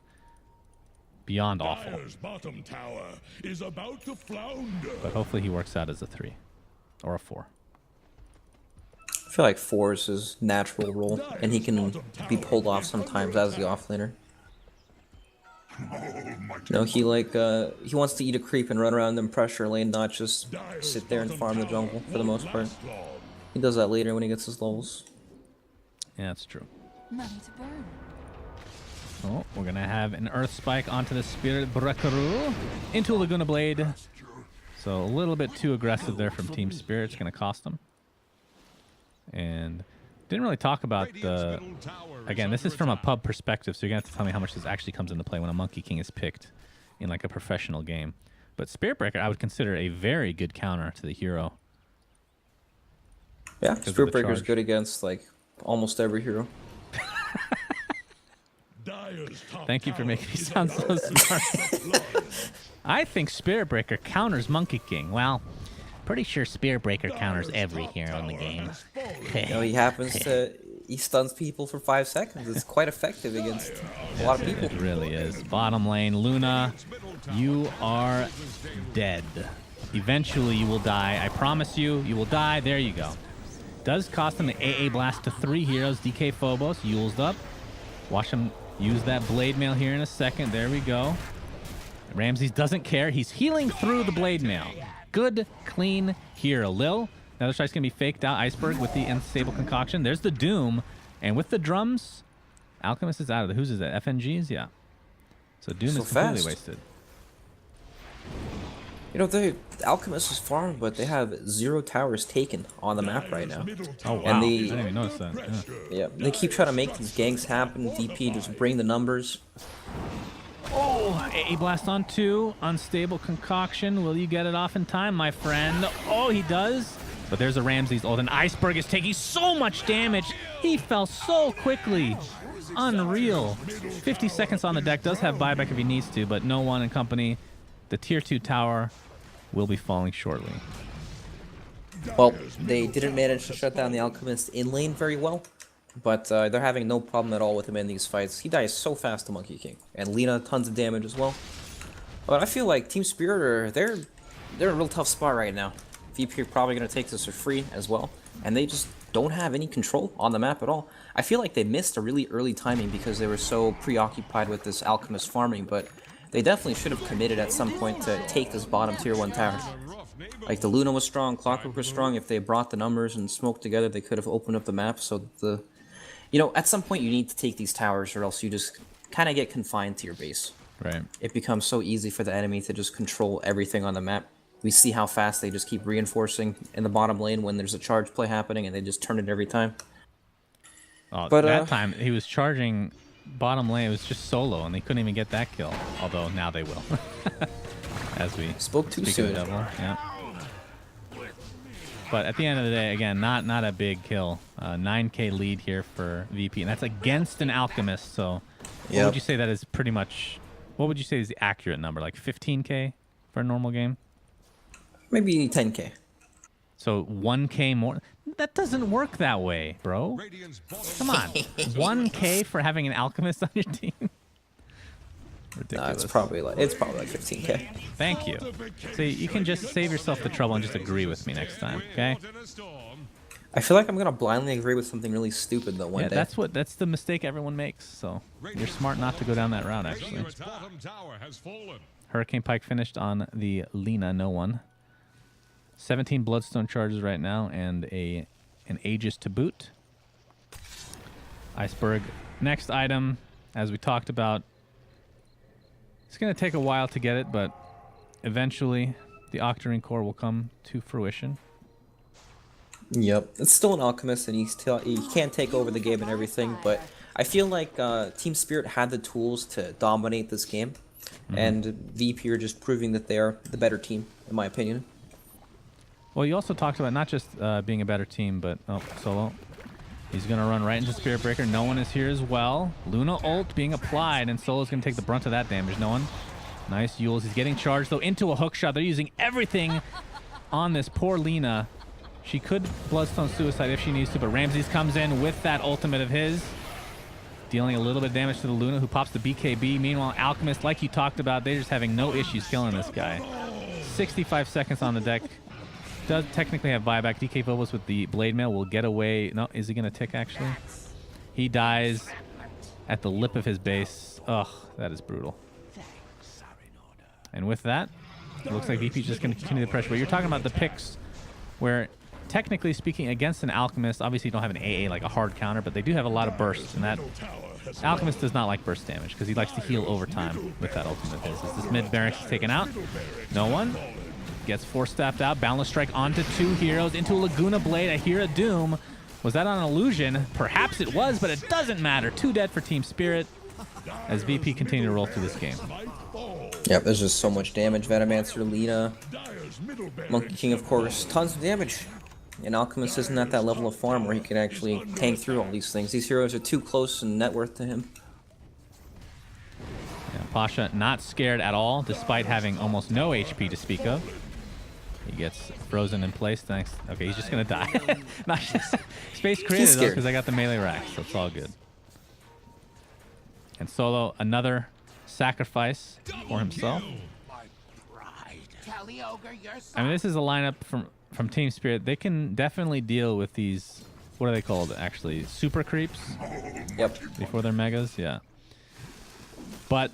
Beyond awful. Dire's bottom tower is about to flounder. But hopefully he works out as a 3 or a 4. I feel like 4 is his natural role, and he can be pulled off sometimes as the offlaner. No, he he wants to eat a creep and run around in pressure lane, not just sit there and farm the jungle for the most part. He does that later when he gets his levels. Yeah, that's true. Money to burn. Oh, we're gonna have an Earth Spike onto the Spirit Breaker into a Laguna Blade. So a little bit too aggressive there from Team Spirit. It's gonna cost them. And didn't really talk about the... Again, this is from a pub perspective, so you're gonna have to tell me how much this actually comes into play when a Monkey King is picked in like a professional game. But Spirit Breaker, I would consider a very good counter to the hero. Yeah, Because of Spirit the Breaker's charge. good against like almost every hero. Thank you for making me sound so smart. I think Spirit Breaker counters Monkey King. Well, Pretty sure Spear Breaker counters every hero in the game. You know, he happens to he stuns people for 5 seconds. It's quite effective against a lot of people. It really is. Bottom lane, Luna, you are dead. Eventually you will die. I promise you, you will die. There you go. Does cost him the AA blast to 3 heroes. DK Phobos, Yule's up. Watch him use that blade mail here in a second. There we go. Ramses doesn't care. He's healing through the blade mail. Good, clean hero. Lil, another strike's going to be faked out. Iceberg with the unstable concoction. There's the Doom. And with the drums, Alchemist is out of the... Whose is that? FNG's? Yeah. So Doom So is completely fast. wasted. You know, the Alchemist is farmed, but they have 0 towers taken on the map right now. Oh, wow. And I didn't even notice that. Yeah. Yeah, they keep trying to make these ganks happen. DP just bring the numbers. Oh, AA blast on 2. Unstable concoction. Will you get it off in time, my friend? Oh, he does. But there's a Ramses ult, and Iceberg is taking so much damage. He fell so quickly. Unreal. 50 seconds on the deck. Does have buyback if he needs to, but no one in company. The tier 2 tower will be falling shortly. Well, they didn't manage to shut down the Alchemist in lane very well, but they're having no problem at all with him in these fights. He dies so fast to Monkey King, and Lina tons of damage as well. But I feel like Team Spirit they're in a real tough spot right now. VP are probably going to take this for free as well, and they just don't have any control on the map at all. I feel like they missed a really early timing because they were so preoccupied with this Alchemist farming, but they definitely should have committed at some point to take this bottom tier 1 tower. Like, the Luna was strong, Clockwork was strong. If they brought the numbers and smoked together, they could have opened up the map. So the, you know, at some point you need to take these towers, or else you just kind of get confined to your base. Right. It becomes so easy for the enemy to just control everything on the map. We see how fast they just keep reinforcing in the bottom lane when there's a charge play happening, and they just turn it every time. Oh, But, that time he was charging bottom lane. It was just solo, and they couldn't even get that kill. Although now they will. As we Spoke too speak of soon. the devil. Yeah. But at the end of the day, again, not a big kill. 9k lead here for VP, and that's against an Alchemist. So, what would you say that is pretty much? What would you say is the accurate number? Like 15k for a normal game? Maybe 10k. So 1k more? That doesn't work that way, bro. Come on, 1k for having an Alchemist on your team? Nah, Ridiculous. it's probably like 15k. Thank you. See, you can just save yourself the trouble and just agree with me next time, okay? I feel like I'm gonna blindly agree with something really stupid though one Yeah, day. that's the mistake everyone makes. So you're smart not to go down that route. Actually, Hurricane Pike finished on the Lina. No one. 17 Bloodstone charges right now, and an Aegis to boot. Iceberg. Next item, as we talked about. It's going to take a while to get it, but eventually the Octarine Core will come to fruition. Yep, it's still an Alchemist, and he can't take over the game and everything, but I feel like Team Spirit had the tools to dominate this game, and VP are just proving that they are the better team, in my opinion. Well, you also talked about not just being a better team, but solo. He's going to run right into Spirit Breaker. No one is here as well. Luna ult being applied, and Solo's going to take the brunt of that damage. No one. Nice Yules. He's getting charged, though, into a hook shot. They're using everything on this poor Lina. She could Bloodstone Suicide if she needs to, but Ramses comes in with that ultimate of his, dealing a little bit of damage to the Luna, who pops the BKB. Meanwhile, Alchemist, like you talked about, they're just having no issues killing this guy. 65 seconds on the deck. Does technically have buyback. DK Phobos with the blade mail will get away. No, is he going to tick, actually? He dies at the lip of his base. Ugh, that is brutal. And with that, it looks like VP's just going to continue the pressure. But you're talking about the picks where, technically speaking, against an Alchemist, obviously you don't have an AA like a hard counter, but they do have a lot of bursts, and that Alchemist does not like burst damage because he likes to heal over time with that ultimate of his. As this mid barracks is taken out, no one gets force-staffed out. Boundless Strike onto 2 heroes, into a Laguna Blade. I hear a Doom. Was that on illusion? Perhaps it was, but it doesn't matter. 2 dead for Team Spirit as VP continue to roll through this game. Yep, there's just so much damage. Venomancer, Lina, Monkey King, of course, tons of damage. And Alchemist isn't at that level of farm where he can actually tank through all these things. These heroes are too close in net worth to him. Yeah, Pasha not scared at all, despite having almost no HP to speak of. He gets frozen in place. Thanks. Okay, he's just gonna die. Not just space created though, scared. because I got the melee racks, so it's all good. And Solo, another sacrifice for himself. Tell the ogre you're I mean, this is a lineup from Team Spirit. They can definitely deal with these. What are they called? Actually, super creeps. Yep. Before they're megas, yeah. But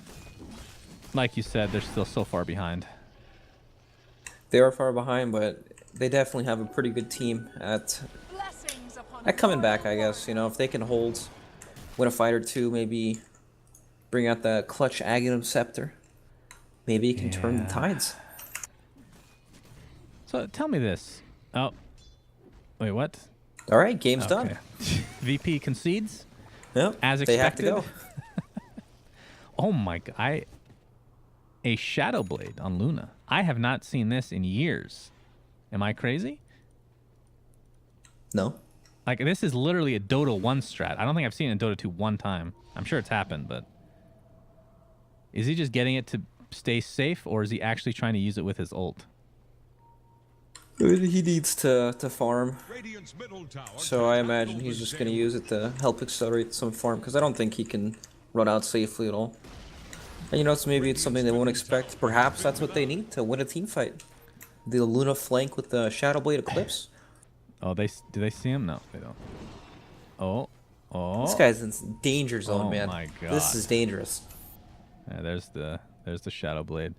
like you said, they're still so far behind. They are far behind, but they definitely have a pretty good team at coming back, I guess. You know, if they can hold, win a fight or two, maybe bring out the clutch Aghanim Scepter, maybe it can turn the tides. So tell me this. Oh, wait, what? All right, game's done. VP concedes. Yep, As they have expected. to go. Oh my god! A Shadow Blade on Luna. I have not seen this in years. Am I crazy? No. Like, this is literally a Dota 1 strat. I don't think I've seen it in Dota 2 one time. I'm sure it's happened, but is he just getting it to stay safe, or is he actually trying to use it with his ult? He needs to farm, so I imagine he's just going to use it to help accelerate some farm, because I don't think he can run out safely at all. And you know, maybe it's something they won't expect. Perhaps that's what they need to win a team fight. The Luna flank with the Shadow Blade Eclipse. Oh, do they see him? No, they don't. Oh. This guy's in danger zone, Oh man. my god. This is dangerous. Yeah, there's the Shadow Blade.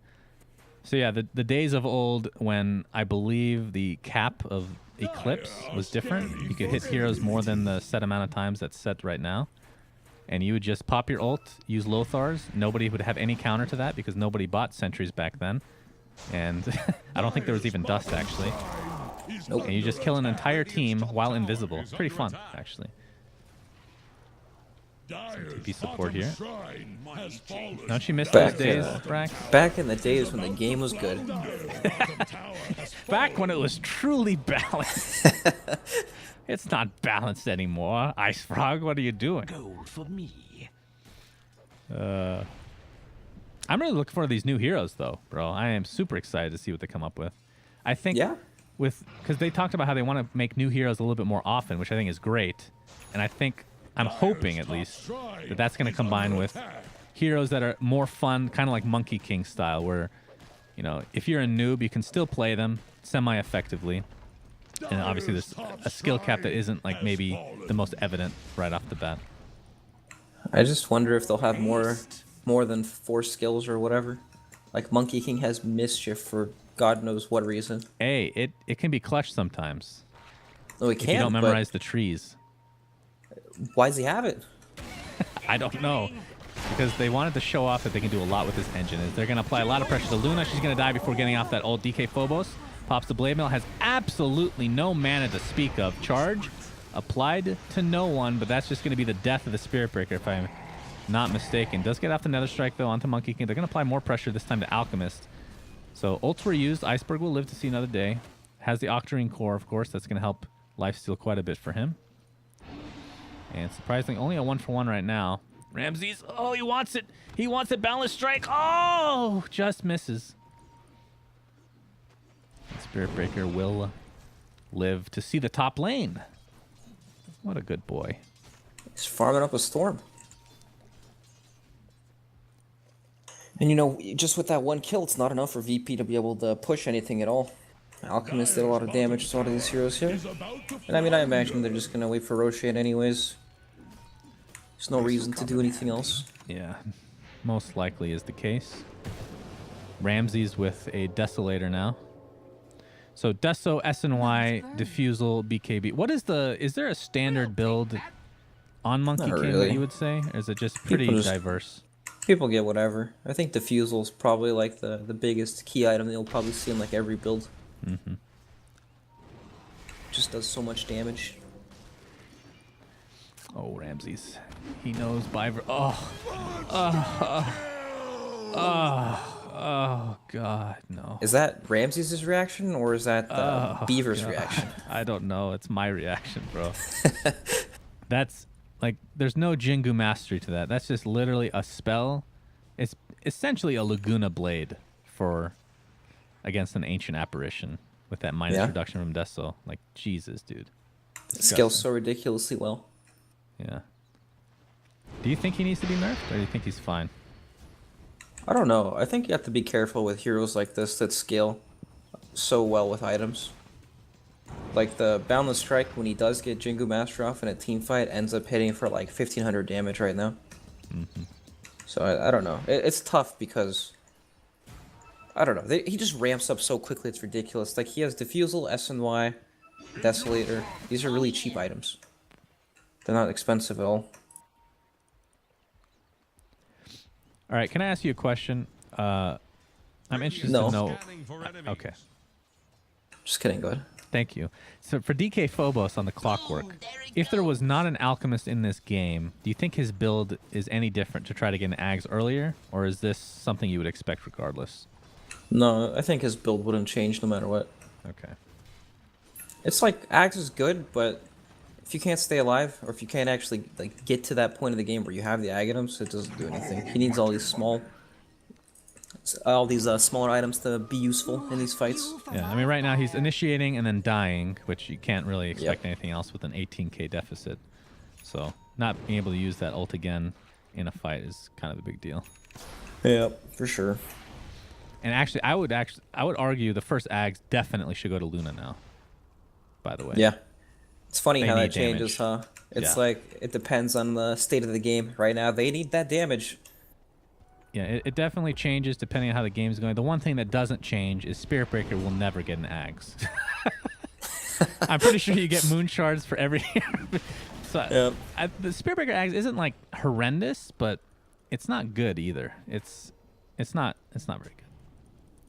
So yeah, the days of old when I believe the cap of Eclipse was different. You could hit heroes more than the set amount of times that's set right now. And you would just pop your ult, use Lothars. Nobody would have any counter to that because nobody bought sentries back then. And I don't think there was even dust, actually. Nope. And you just kill an entire team while invisible. It's pretty fun, actually. TP support here. Don't you miss those days, Rack? Back in the days when the game was good. Back when it was truly balanced. It's not balanced anymore. Ice Frog, what are you doing? Go for me. I'm really looking forward to these new heroes, though, bro. I am super excited to see what they come up with. I think because they talked about how they want to make new heroes a little bit more often, which I think is great. And I'm hoping at least that that's going to combine with heroes that are more fun, kind of like Monkey King style, where, you know, if you're a noob, you can still play them semi-effectively. And obviously there's a skill cap that isn't like maybe the most evident right off the bat. I just wonder if they'll have more than 4 skills or whatever. Like Monkey King has mischief for God knows what reason. Hey, it can be clutch sometimes. No, he If can't. you don't memorize the trees. Why does he have it? I don't know. Because they wanted to show off that they can do a lot with this engine. They're going to apply a lot of pressure to Luna. She's going to die before getting off that old DK Phobos. Pops the Blade Mail. Has absolutely no mana to speak of. Charge applied to no one, but that's just going to be the death of the Spirit Breaker, if I'm not mistaken. Does get off the Nether Strike, though, onto Monkey King. They're going to apply more pressure this time to Alchemist. So ults were used. Iceberg will live to see another day. Has the Octarine Core, of course. That's going to help lifesteal quite a bit for him. And surprisingly, only a 1-for-1 right now. Ramses, oh, he wants it. He wants it. Balance Strike. Oh, just misses. Spirit Breaker will live to see the top lane. What a good boy. He's farming up a Storm. And you know, just with that one kill, it's not enough for VP to be able to push anything at all. Alchemist did a lot of damage to a lot of these heroes here. And I mean, I imagine they're just going to wait for Roshan anyways. There's no reason to do anything else. Yeah, most likely is the case. Ramses with a Desolator now. So Deso, SNY, Diffusal, BKB. What is is there a standard build on Monkey King really. that you would say? Or is it just pretty diverse? People get whatever. I think Diffusal is probably like the biggest key item that you'll probably see in like every build. Mm-hmm. Just does so much damage. Oh, Ramses. He knows Biver. Oh, God, no. Is that Ramses' reaction or is that Beaver's reaction? I don't know. It's my reaction, bro. That's like, there's no Jingu mastery to that. That's just literally a spell. It's essentially a Laguna Blade against an ancient apparition. with that minus Yeah. reduction from Deso. Like, Jesus, dude. It scales so ridiculously well. Yeah. Do you think he needs to be nerfed, or do you think he's fine? I don't know. I think you have to be careful with heroes like this that scale so well with items. Like the Boundless Strike, when he does get Jingu Master off in a team fight, ends up hitting for like 1500 damage right now. So I don't know. It's tough because I don't know. He just ramps up so quickly. It's ridiculous. Like he has Diffusal, SNY, Desolator. These are really cheap items. They're not expensive at all. All right, can I ask you a question? I'm interested No. to know. Scanning for enemies. Okay, Just kidding. Go ahead. thank you. So for DK Phobos on the Clockwork, if there was not an Alchemist in this game, do you think his build is any different to try to get an Ags earlier, or is this something you would expect regardless? No, I think his build wouldn't change no matter what. Okay. It's like Axe is good, but if you can't stay alive, or if you can't actually like get to that point of the game where you have the ag items, it doesn't do anything. He needs all these smaller items to be useful in these fights. Yeah, I mean, right now he's initiating and then dying, which you can't really expect Yep. anything else with an 18k deficit. So not being able to use that ult again in a fight is kind of a big deal. Yep, for sure. And actually, I would argue the first Ags definitely should go to Luna now. By the way. Yeah. It's funny They how need that changes, damage. huh? It's Yeah. like, it depends on the state of the game. Right now, they need that damage. Yeah, it definitely changes depending on how the game's going. The one thing that doesn't change is Spirit Breaker will never get an Ags. I'm pretty sure you get Moon Shards for every So Yep. the Spirit Breaker Ags isn't like horrendous, but it's not good either. It's not very good.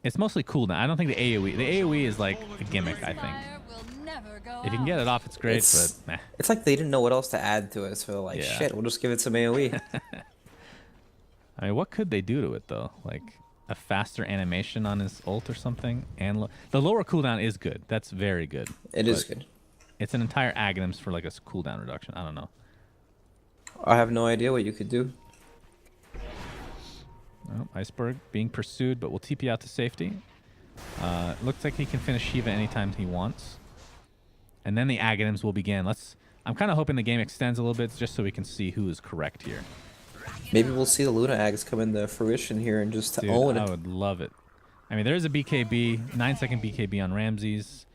It's mostly cooldown. I don't think the AoE is like a gimmick, I think. Fire will never go If you can get it off, it's great, It's- but meh. It's like they didn't know what else to add to it, so they're like, Yeah. shit, we'll just give it some AoE. I mean, what could they do to it though? Like a faster animation on his ult or something? And the lower cooldown is good. That's very good. It is But good. It's an entire Aghanims for like a cooldown reduction. I don't know. I have no idea what you could do. Oh, Iceberg being pursued, but will TP out to safety. Looks like he can finish Shiva anytime he wants. And then the Aghanims will begin. I'm kind of hoping the game extends a little bit just so we can see who is correct here. Maybe we'll see the Luna Ags come into fruition here and just Dude, own I it. would love it. I mean, there's a BKB, 9-second BKB on Ramses.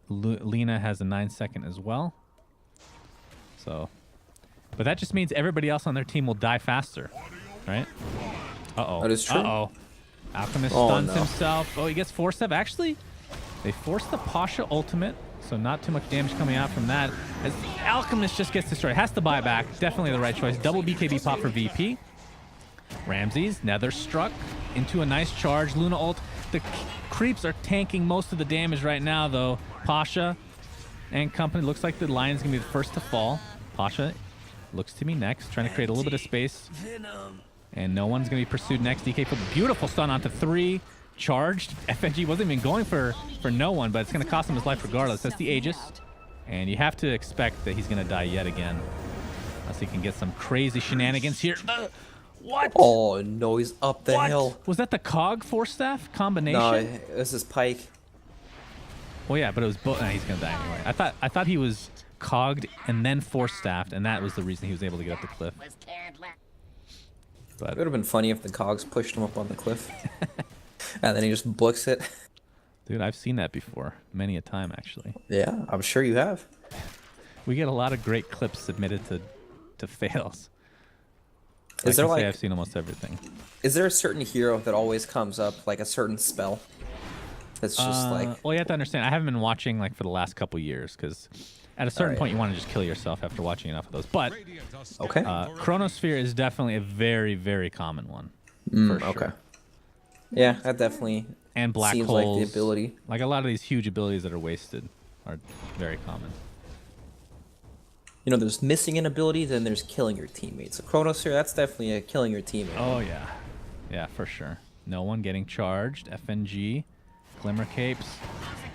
Lena has a 9-second as well. So, but that just means everybody else on their team will die faster, right? Uh-oh. That is true. Uh-oh. Alchemist Oh, stuns no. himself. Oh, he gets 4-step. Actually, they force the Pasha ultimate, so not too much damage coming out from that. As Alchemist just gets destroyed. Has to buy back. Definitely the right choice. Double BKB pop for VP. Ramses, Nether struck into a nice charge. Luna ult. The creeps are tanking most of the damage right now, though. Pasha and company. Looks like the Lion's going to be the first to fall. Pasha looks to be next, trying to create a little bit of space. And no one's going to be pursued next. DK put a beautiful stun onto 3. Charged. FNG wasn't even going for no one, but it's going to cost him his life regardless. That's the Aegis. And you have to expect that he's going to die yet again. Unless he can get some crazy shenanigans here. What? Oh, no, he's up the What? hill. Was that the Cog Force Staff combination? No, this is Pike. Well, yeah, but it was both. Nah, he's gonna die anyway. I thought he was cogged and then force staffed, and that was the reason he was able to get up the cliff. It would have been funny if the cogs pushed him up on the cliff. And then he just books it. Dude, I've seen that before, many a time actually. Yeah, I'm sure you have. We get a lot of great clips submitted to fails. Is I there can say like, I've seen almost everything. is there a certain hero that always comes up, like a certain spell? That's just like, Well, you have to understand. I haven't been watching like for the last couple years because at a certain Alright. point you want to just kill yourself after watching enough of those. But okay. Chronosphere is definitely a very, very common one. For sure. Okay. Yeah, that definitely And black seems holes. like the ability. Like a lot of these huge abilities that are wasted are very common. You know, there's missing an ability, then there's killing your teammates. So Chronosphere, that's definitely a killing your teammate. Oh yeah, yeah, for sure. No one getting charged. FNG, Glimmer Capes,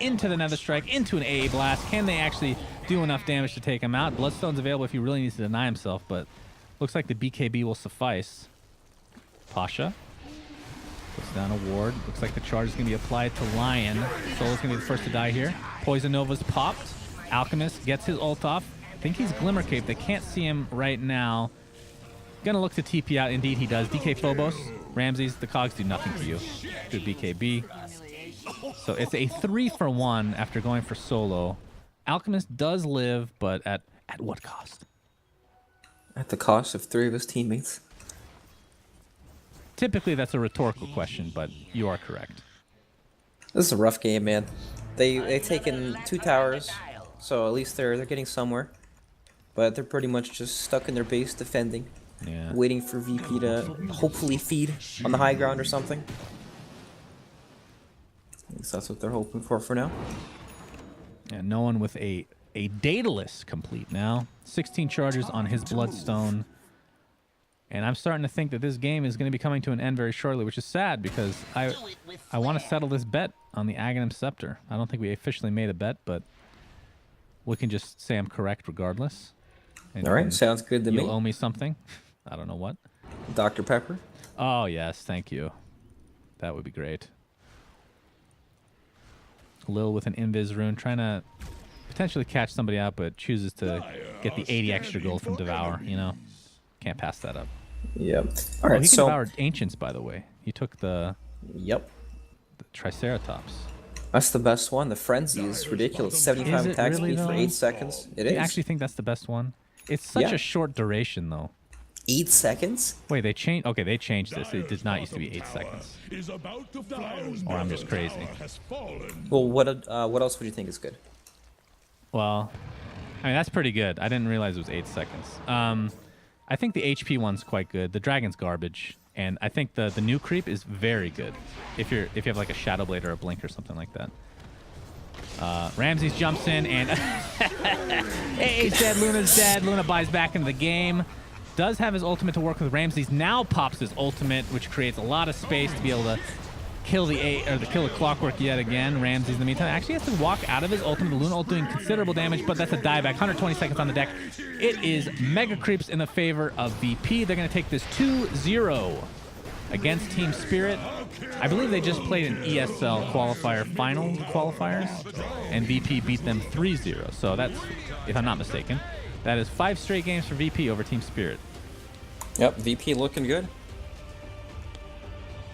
into the Nether Strike, into an AA Blast. Can they actually do enough damage to take him out? Bloodstone's available if he really needs to deny himself, but looks like the BKB will suffice. Pasha Puts down a ward. Looks like the charge is going to be applied to Lion. Solo's going to be the first to die here. Poison Nova's popped. Alchemist gets his ult off. I think he's Glimmer Cape. They can't see him right now. Gonna look to TP out. Indeed, he does. DK Phobos. Ramses, the cogs do nothing for you. Good BKB. So it's a 3-for-1 after going for Solo. Alchemist does live, but at what cost? At the cost of 3 of his teammates. Typically, that's a rhetorical question, but you are correct. This is a rough game, man. They've taken 2 towers, so at least they're getting somewhere. But they're pretty much just stuck in their base defending. Yeah. Waiting for VP to hopefully feed on the high ground or something. At least that's what they're hoping for now. And no one with a Daedalus complete now. 16 charges on his Bloodstone. And I'm starting to think that this game is going to be coming to an end very shortly, which is sad because I want to settle this bet on the Aghanim Scepter. I don't think we officially made a bet, but we can just say I'm correct regardless. And All right, sounds good to me. You'll owe me something. I don't know what. Dr. Pepper. Oh, yes. Thank you. That would be great. Lil with an Invis rune, trying to potentially catch somebody out, but chooses to get the 80 extra gold from Devour, you know? Can't pass that up. Yep. All Oh, right, he can so... devour Ancients, by the way. He took the Yep. Triceratops. That's the best one. The Frenzy is ridiculous. 75 Is it attack really, speed for though? 8 seconds. It I is. actually think that's the best one. It's such Yeah. a short duration, though. 8 seconds? Wait, they changed. Okay, they changed this. It did not used to be 8 seconds. Is about to flounder. Or I'm just crazy. Tower has fallen. Well, what else would you think is good? Well, I mean, that's pretty good. I didn't realize it was 8 seconds. I think the HP one's quite good. The Dragon's garbage. And I think the new creep is very good. If you have like a Shadow Blade or a Blink or something like that. Ramses jumps in and hey, he's dead. Luna's dead. Luna buys back into the game. Does have his ultimate to work with. Ramses now pops his ultimate, which creates a lot of space to be able to kill the Clockwork yet again. Ramses in the meantime actually has to walk out of his ultimate. The Luna ult doing considerable damage, but that's a dieback. 120 seconds on the deck. It is mega creeps in the favor of VP. They're going to take this 2-0 against Team Spirit. I believe they just played an ESL qualifier final qualifiers, and VP beat them 3-0. So that's, if I'm not mistaken, that is 5 straight games for VP over Team Spirit. Yep, VP looking good.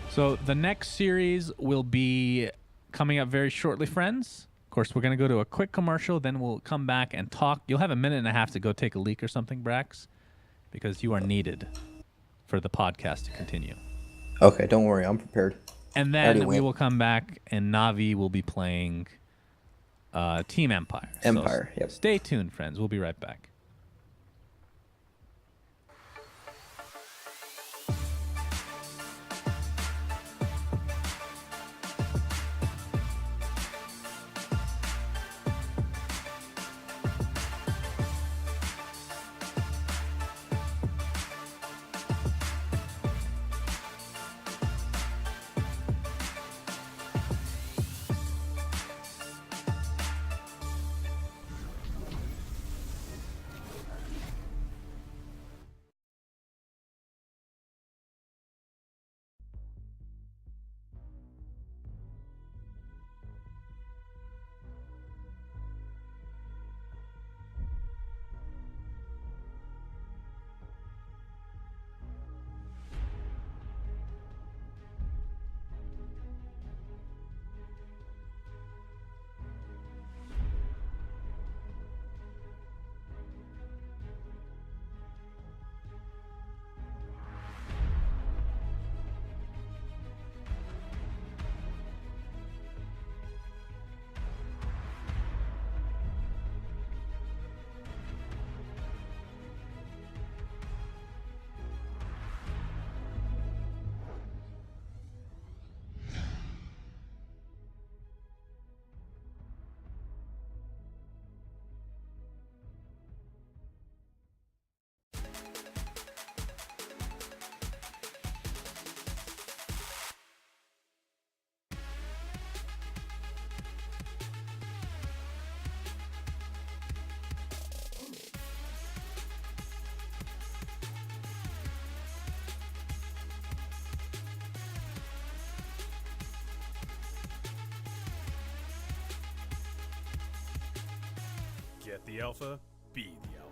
So the next series will be coming up very shortly, friends. Of course, we're going to go to a quick commercial, then we'll come back and talk. You'll have a minute and a half to go take a leak or something, Brax, because you are needed for the podcast to continue. Okay, don't worry, I'm prepared. And then we will come back, and Navi will be playing Team Empire. Empire, So yep. Stay tuned, friends. We'll be right back. Get the alpha, be the alpha.